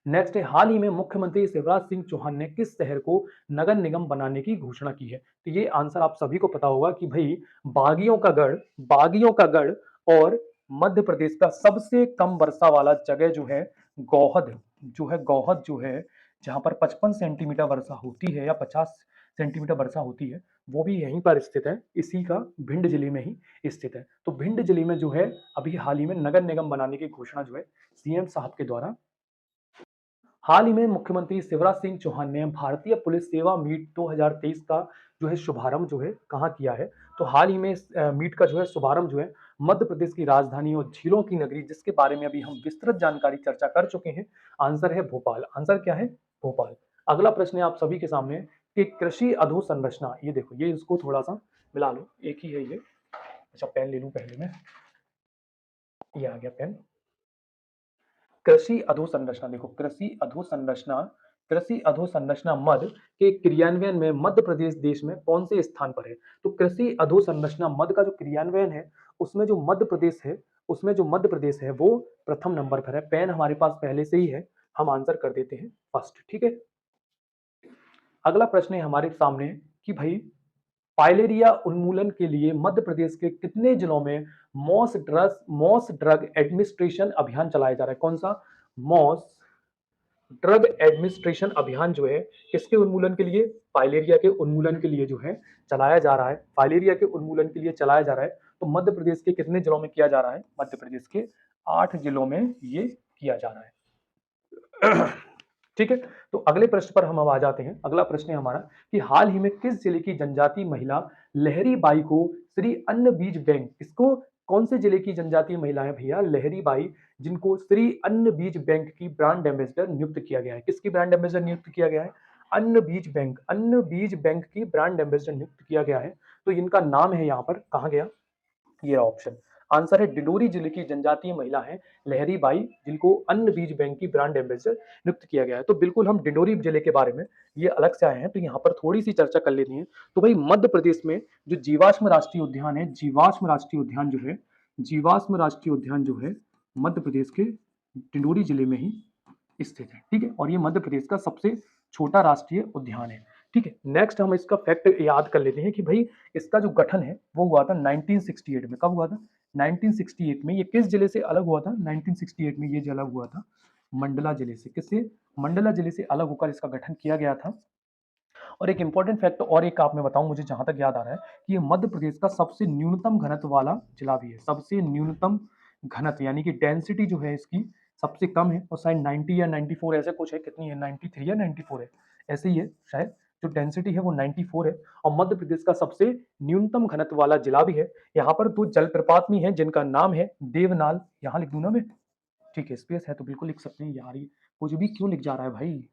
नेक्स्ट है, हाल ही में मुख्यमंत्री शिवराज सिंह चौहान ने किस शहर को नगर निगम बनाने की घोषणा की है? तो ये आंसर आप सभी को पता होगा कि भाई बागियों का गढ़ और मध्य प्रदेश का सबसे कम वर्षा वाला जगह जो है गौहद जो है जहां पर 55 सेंटीमीटर वर्षा होती है या 50 सेंटीमीटर वर्षा होती है, वो भी यहीं पर स्थित है, इसी का भिंड जिले में ही स्थित है। तो भिंड जिले में जो है अभी हाल ही में नगर निगम बनाने की घोषणा जो है सीएम साहब के द्वारा हाल ही में मुख्यमंत्री शिवराज सिंह चौहान ने भारतीय पुलिस सेवा मीट 2023 का जो है शुभारंभ जो है कहाँ किया है? तो हाल ही में इस मीट का जो है शुभारंभ जो है मध्य प्रदेश की राजधानी और झीलों की नगरी, जिसके बारे में अभी हम विस्तृत जानकारी चर्चा कर चुके हैं। आंसर है भोपाल। आंसर क्या है? भोपाल। अगला प्रश्न है आप सभी के सामने कि कृषि अधोसंरचना, ये देखो, ये इसको थोड़ा सा मिला लो, एक ही है ये। अच्छा, पेन ले लूं पहले मैं, ये आ गया पेन। कृषि अधोसंरचना, देखो, कृषि अधोसंरचना मद के क्रियान्वयन में मध्य प्रदेश देश में कौन से स्थान पर है? तो कृषि अधोसंरचना मद का जो क्रियान्वयन है उसमें जो मध्य प्रदेश है वो प्रथम नंबर पर है। पेन हमारे पास पहले से ही है, हम आंसर कर देते हैं फर्स्ट। ठीक है, अगला प्रश्न है हमारे सामने कि भाई फाइलेरिया उन्मूलन के लिए मध्य प्रदेश के कितने जिलों में मॉस ड्रग एडमिनिस्ट्रेशन अभियान चलाया जा रहा है? कौन सा? मॉस ड्रग एडमिनिस्ट्रेशन अभियान जो है किसके उन्मूलन के लिए? फाइलेरिया के उन्मूलन के लिए जो है चलाया जा रहा है। फाइलेरिया के उन्मूलन के लिए चलाया जा रहा है। तो मध्य प्रदेश के कितने जिलों में किया जा रहा है? मध्य प्रदेश के 8 जिलों में ये किया जा रहा है। ठीक है, तो अगले प्रश्न पर हम अब आ जाते हैं। अगला प्रश्न है हमारा कि हाल ही में किस जिले की जनजातीय महिला लहरी बाई को श्री अन्न बीज बैंक, इसको कौन से जिले की जनजातीय महिला है भैया? लहरी बाई, जिनको श्री अन्न बीज बैंक की ब्रांड एम्बेसडर नियुक्त किया गया है। किसकी ब्रांड एम्बेसडर नियुक्त किया गया है? अन्न बीज बैंक की ब्रांड एम्बेसडर नियुक्त किया गया है। तो इनका नाम है यहाँ पर, कहाँ गया ये ऑप्शन? आंसर है डिंडोरी जिले की जनजातीय महिला है लहरी बाई, जिनको अन्न बीज बैंक की ब्रांड एम्बेसडर नियुक्त किया गया है। तो बिल्कुल हम डिंडोरी जिले के बारे में ये अलग से आए हैं, तो यहाँ पर थोड़ी सी चर्चा कर लेते हैं। तो भाई मध्य प्रदेश में जो जीवाश्म राष्ट्रीय उद्यान है, जीवाश्म राष्ट्रीय उद्यान जो है मध्य प्रदेश के डिंडोरी जिले में ही स्थित है। ठीक है, और ये मध्य प्रदेश का सबसे छोटा राष्ट्रीय उद्यान है। ठीक है, नेक्स्ट हम इसका फैक्ट याद कर लेते हैं कि भाई इसका जो गठन है वो हुआ था 1968 में। कब हुआ था? 1968 में। ये किस जिले से अलग हुआ था? 1968 में ये अलग हुआ था मंडला जिले से। किससे? मंडला जिले से अलग होकर इसका गठन किया गया था। और एक इंपॉर्टेंट फैक्ट और एक आप मैं बताऊं, मुझे जहां तक याद आ रहा है कि ये मध्य प्रदेश का सबसे न्यूनतम घनत्व वाला जिला भी है। सबसे न्यूनतम घनत्व यानी कि डेंसिटी जो है इसकी सबसे कम है, और शायद 90 या 94 ऐसे कुछ है। कितनी है? 93 या 94 है, ऐसे ही है शायद। जो डेंसिटी है वो 94 है, और मध्य प्रदेश का सबसे न्यूनतम घनत्व वाला जिला भी है। यहाँ पर 2 जलप्रपात भी हैं जिनका नाम है देवनाल। यहाँ लिख दूं ना मैं? ठीक है, स्पेस है तो बिल्कुल लिख सकते हैं यार, ये कुछ भी क्यों लिख जा रहा है भाई?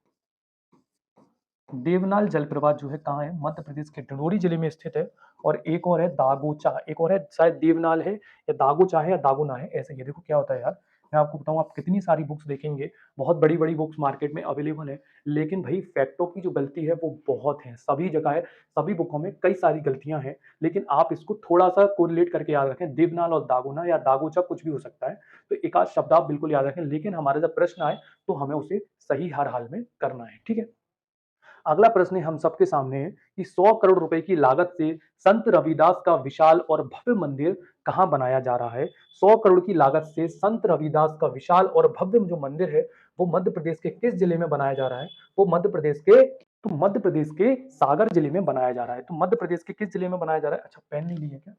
देवनाल जलप्रपात जो है कहाँ है? मध्य प्रदेश के डिंडोरी जिले में स्थित है। और एक और है दागोचा, एक और है, शायद देवनाल है या दागोचा है या दागोना है, ऐसे ही। देखो क्या होता है यार, मैं आपको बताऊं, आप कितनी सारी बुक्स देखेंगे, बहुत बड़ी बड़ी बुक्स मार्केट में अवेलेबल है, लेकिन भाई फैक्टों की जो गलती है वो बहुत है, सभी जगह है, सभी बुकों में कई सारी गलतियां हैं। लेकिन आप इसको थोड़ा सा कोरिलेट करके याद रखें, देवनाल और दागोना या दागोचा कुछ भी हो सकता है। तो एक आध शब्द आप बिल्कुल याद रखें, लेकिन हमारा जब प्रश्न आए तो हमें उसे सही हर हाल में करना है। ठीक है, अगला प्रश्न हम सबके सामने है कि 100 करोड़ रुपए की लागत से संत रविदास का विशाल और भव्य मंदिर कहां बनाया जा रहा है? 100 करोड़ की लागत से संत रविदास का विशाल और भव्य जो मंदिर है वो मध्य प्रदेश के किस जिले में बनाया जा रहा है? वो मध्य प्रदेश के सागर जिले में बनाया जा रहा है। तो मध्य प्रदेश के किस जिले में बनाया जा रहा है? अच्छा, पेन नहीं लिया क्या?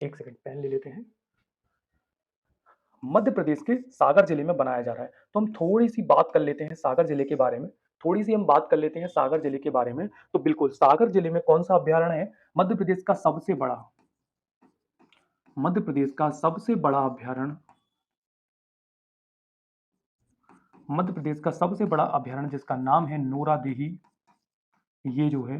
एक सेकंड, पेन ले लेते हैं। मध्य प्रदेश के सागर जिले में बनाया जा रहा है। तो हम थोड़ी सी बात कर लेते हैं सागर जिले के बारे में। सागर जिले के बारे में। तो बिल्कुल सागर जिले में कौन सा अभ्यारण्य है? मध्य प्रदेश का सबसे बड़ा अभ्यारण्य, जिसका नाम है नोरा देही, ये जो है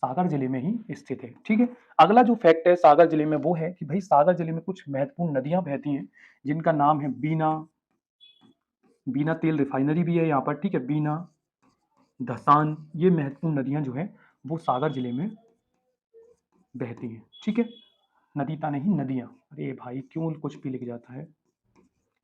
सागर जिले में ही स्थित है। ठीक है, अगला जो फैक्ट है सागर जिले में वो है कि भाई सागर जिले में कुछ महत्वपूर्ण नदियां बहती हैं जिनका नाम है बीना। बीना तेल रिफाइनरी भी है यहाँ पर। ठीक है, बीना, धसान, ये महत्वपूर्ण नदियां जो है वो सागर जिले में बहती हैं। ठीक है, नदीता नहीं नदियां। अरे भाई क्यों कुछ भी लिख जाता है,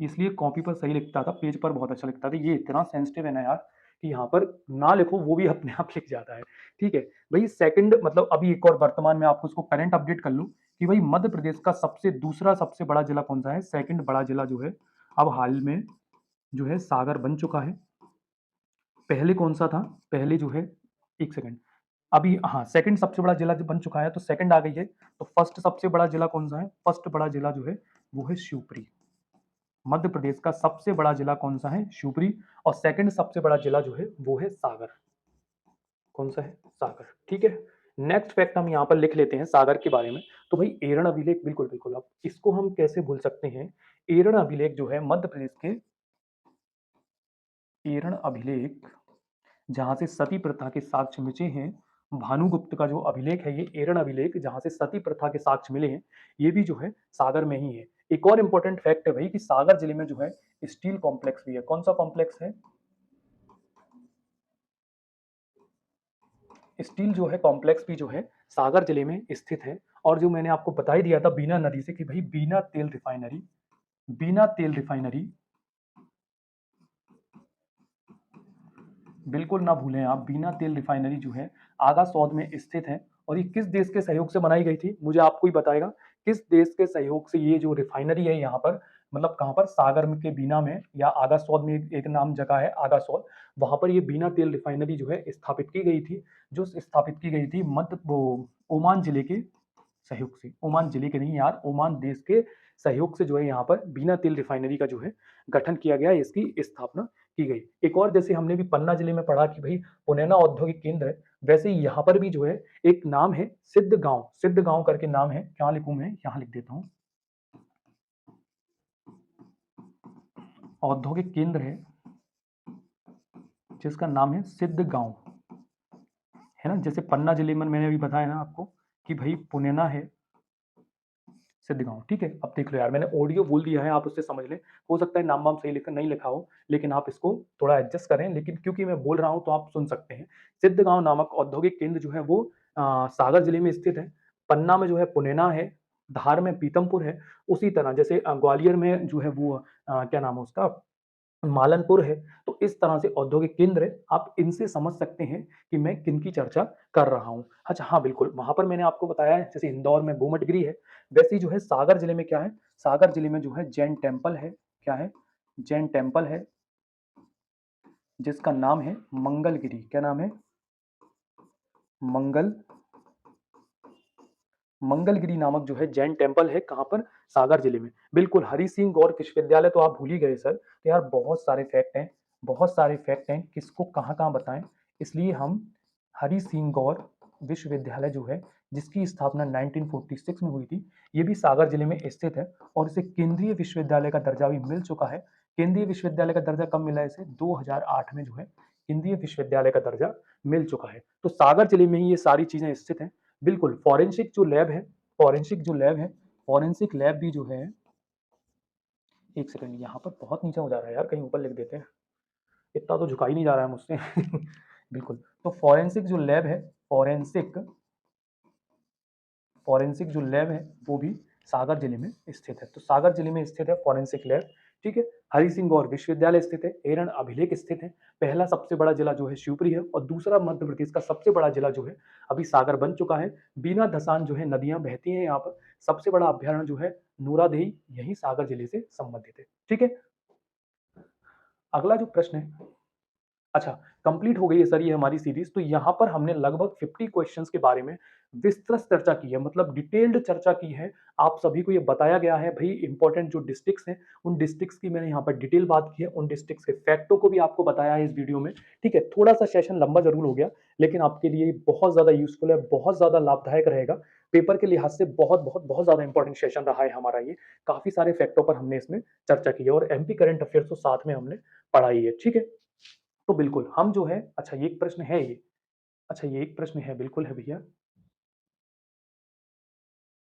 इसलिए कॉपी पर सही लिखता था, पेज पर बहुत अच्छा लिखता था। ये इतना सेंसिटिव है ना यार कि यहाँ पर ना लिखो वो भी अपने आप लिख जाता है। ठीक है भाई, सेकंड मतलब अभी एक और वर्तमान में आपको उसको करंट अपडेट कर लूं कि भाई मध्य प्रदेश का दूसरा सबसे बड़ा जिला कौन सा है। सेकंड बड़ा जिला जो है अब हाल में जो है सागर बन चुका है। पहले कौन सा था, पहले जो है, एक सेकंड, अभी हाँ सेकंड सबसे बड़ा जिला जो बन चुका है तो सेकंड आ गई है। तो फर्स्ट सबसे बड़ा जिला कौन सा है, फर्स्ट बड़ा जिला जो है वो है शिवपुरी। मध्य प्रदेश का सबसे बड़ा जिला कौन सा है, शिवपुरी। और सेकंड सबसे बड़ा जिला जो है वो है सागर। कौन सा है, सागर। ठीक है, नेक्स्ट फैक्ट हम यहाँ पर लिख लेते हैं सागर के बारे में। तो भाई एरण अभिलेख, बिल्कुल बिल्कुल, अब इसको हम कैसे भूल सकते हैं। एरण अभिलेख जो है मध्य प्रदेश के, एरण अभिलेख जहां से सती प्रथा के साक्ष्य मिले हैं, भानुगुप्त का जो अभिलेख है ये एरण अभिलेख जहां से सती प्रथा के साक्ष्य मिले हैं, ये भी जो है सागर में ही है। एक और इंपॉर्टेंट फैक्ट है भाई कि सागर जिले में जो है स्टील कॉम्प्लेक्स भी है। कौन सा कॉम्प्लेक्स है, स्टील जो है कॉम्प्लेक्स भी जो है सागर जिले में स्थित है। और जो मैंने आपको बता ही दिया था बीना नदी से कि भाई बीना तेल रिफाइनरी, बीना तेल रिफाइनरी बिल्कुल ना भूलें आप, बीना तेल रिफाइनरी जो है आगा सौद में स्थित है। और ये किस देश के सहयोग से बनाई गई थी, मुझे आपको ही बताएगा किस देश के सहयोग से ये जो रिफाइनरी है यहाँ पर, मतलब कहाँ पर, सागर के बीना में या आगा सौद में, एक नाम जगह है आगा सौद, वहां पर ये बीना तेल रिफाइनरी जो है स्थापित की गई थी। जो स्थापित की गई थी मध्य ओमान जिले के सहयोग से, ओमान जिले के नहीं यार, ओमान देश के सहयोग से जो है यहाँ पर बीना तेल रिफाइनरी का जो है गठन किया गया, इसकी स्थापना की गई। एक और जैसे हमने भी पन्ना जिले में पढ़ा कि भाई पुनैना औद्योगिक केंद्र है, वैसे ही यहाँ पर भी जो है एक नाम है सिद्ध गांव, सिद्ध गांव करके नाम है। क्या लिखूं मैं, यहाँ लिख देता हूँ, औद्योगिक केंद्र है जिसका नाम है सिद्ध गांव, है ना। जैसे पन्ना जिले में मैंने अभी बताया ना आपको कि भाई पुनैना है, सिद्ध गांव। ठीक है, अब देख लो यार मैंने ऑडियो बोल दिया है, आप उससे समझ लें। हो सकता है नाम वाम सही लिखा नहीं लिखा हो, लेकिन आप इसको थोड़ा एडजस्ट करें, लेकिन क्योंकि मैं बोल रहा हूं तो आप सुन सकते हैं। सिद्ध गांव नामक औद्योगिक केंद्र जो है वो सागर जिले में स्थित है। पन्ना में जो है पुनैना है, धार में पीतमपुर है। उसी तरह जैसे ग्वालियर में जो है वो क्या नाम है उसका, मालनपुर है। तो इस तरह से औद्योगिक केंद्र है, आप इनसे समझ सकते हैं कि मैं किनकी चर्चा कर रहा हूं। अच्छा हाँ बिल्कुल, वहां पर मैंने आपको बताया है जैसे इंदौर में गोमटगिरी है, वैसे ही जो है सागर जिले में क्या है, सागर जिले में जो है जैन टेम्पल है। क्या है, जैन टेम्पल है जिसका नाम है मंगलगिरी। क्या नाम है, मंगल, मंगलगिरी नामक जो है जैन टेम्पल है। कहाँ पर, सागर जिले में। बिल्कुल, हरि सिंह गौर विश्वविद्यालय तो आप भूल ही गए सर। तो यार बहुत सारे फैक्ट हैं, बहुत सारे फैक्ट हैं, किसको कहाँ कहाँ बताएं। इसलिए हम हरि सिंह गौर विश्वविद्यालय जो है जिसकी स्थापना 1946 में हुई थी, ये भी सागर जिले में स्थित है। और इसे केंद्रीय विश्वविद्यालय का दर्जा भी मिल चुका है। केंद्रीय विश्वविद्यालय का दर्जा कब मिला है इसे, 2008 में जो है केंद्रीय विश्वविद्यालय का दर्जा मिल चुका है। तो सागर जिले में ही ये सारी चीजें स्थित हैं। बिल्कुल, फॉरेंसिक जो लैब है, फॉरेंसिक जो लैब है, फॉरेंसिक लैब भी जो है, एक सेकंड, यहाँ पर बहुत नीचे हो जा रहा है यार, कहीं ऊपर लिख देते हैं, इतना तो झुका ही नहीं जा रहा है मुझसे बिल्कुल, तो फॉरेंसिक जो लैब है, फॉरेंसिक, फॉरेंसिक जो लैब है वो भी सागर जिले में स्थित है। तो सागर जिले में स्थित है फॉरेंसिक लैब। ठीक है, हरि सिंह गौर विश्वविद्यालय स्थित है, एरण अभिलेख स्थित है। पहला सबसे बड़ा जिला जो है शिवपुरी है, और दूसरा मध्य प्रदेश का सबसे बड़ा जिला जो है अभी सागर बन चुका है। बीना धसान जो है नदियां बहती हैं यहाँ पर। सबसे बड़ा अभ्यारण्य जो है नूरादेही, यही सागर जिले से संबंधित है। ठीक है, अगला जो प्रश्न है, अच्छा, कंप्लीट हो गई है सर ये हमारी सीरीज। तो यहाँ पर हमने लगभग 50 क्वेश्चंस के बारे में विस्तृत चर्चा की है, मतलब डिटेल्ड चर्चा की है। आप सभी को ये बताया गया है भाई इंपॉर्टेंट जो डिस्ट्रिक्ट्स हैं उन डिस्ट्रिक्ट्स की मैंने यहाँ पर डिटेल बात की है, उन डिस्ट्रिक्ट्स के फैक्टों को भी आपको बताया है इस वीडियो में। ठीक है, थोड़ा सा सेशन लंबा जरूर हो गया, लेकिन आपके लिए बहुत ज्यादा यूजफुल है, बहुत ज्यादा लाभदायक रहेगा। पेपर के लिहाज से बहुत बहुत बहुत ज्यादा इंपॉर्टेंट सेशन रहा है हमारा ये। काफी सारे फैक्टों पर हमने इसमें चर्चा की है, और एमपी करंट अफेयर्स तो साथ में हमने पढ़ाई है। ठीक है, तो बिल्कुल हम जो है, अच्छा ये एक प्रश्न है ये, अच्छा, ये एक प्रश्न है, बिल्कुल है भैया।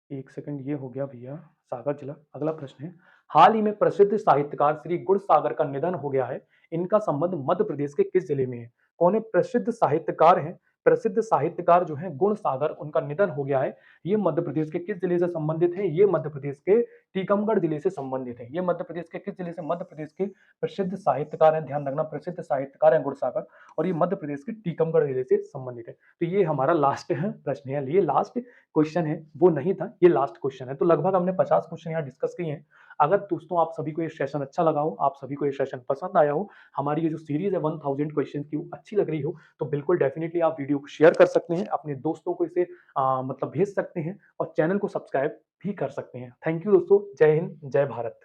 1 सेकंड, ये हो गया भैया सागर जिला। अगला प्रश्न है, हाल ही में प्रसिद्ध साहित्यकार श्री गुणसागर का निधन हो गया है। इनका संबंध मध्य प्रदेश के किस जिले में है? कौन है प्रसिद्ध साहित्यकार हैं? प्रसिद्ध साहित्यकार जो हैं गुणसागर, उनका निधन हो गया है। ये मध्य प्रदेश के किस जिले से संबंधित है? ये मध्य प्रदेश के टीकमगढ़ जिले से संबंधित है। ये मध्य प्रदेश के किस जिले से? मध्य प्रदेश के प्रसिद्ध साहित्यकार हैं, ध्यान रखना, प्रसिद्ध साहित्यकार हैं गुणसागर, और ये मध्य प्रदेश के टीकमगढ़ जिले से संबंधित है। तो ये हमारा लास्ट है प्रश्न है, ये लास्ट क्वेश्चन है, वो नहीं था, ये लास्ट क्वेश्चन है। तो लगभग हमने 50 क्वेश्चन यहाँ डिस्कस किए हैं। अगर दोस्तों आप सभी को ये सेशन अच्छा लगा हो, आप सभी को ये सेशन पसंद आया हो, हमारी ये जो सीरीज है 1000 क्वेश्चन की, वो अच्छी लग रही हो, तो बिल्कुल डेफिनेटली आप वीडियो को शेयर कर सकते हैं, अपने दोस्तों को इसे मतलब भेज सकते हैं, और चैनल को सब्सक्राइब भी कर सकते हैं। थैंक यू दोस्तों, जय हिंद, जय भारत।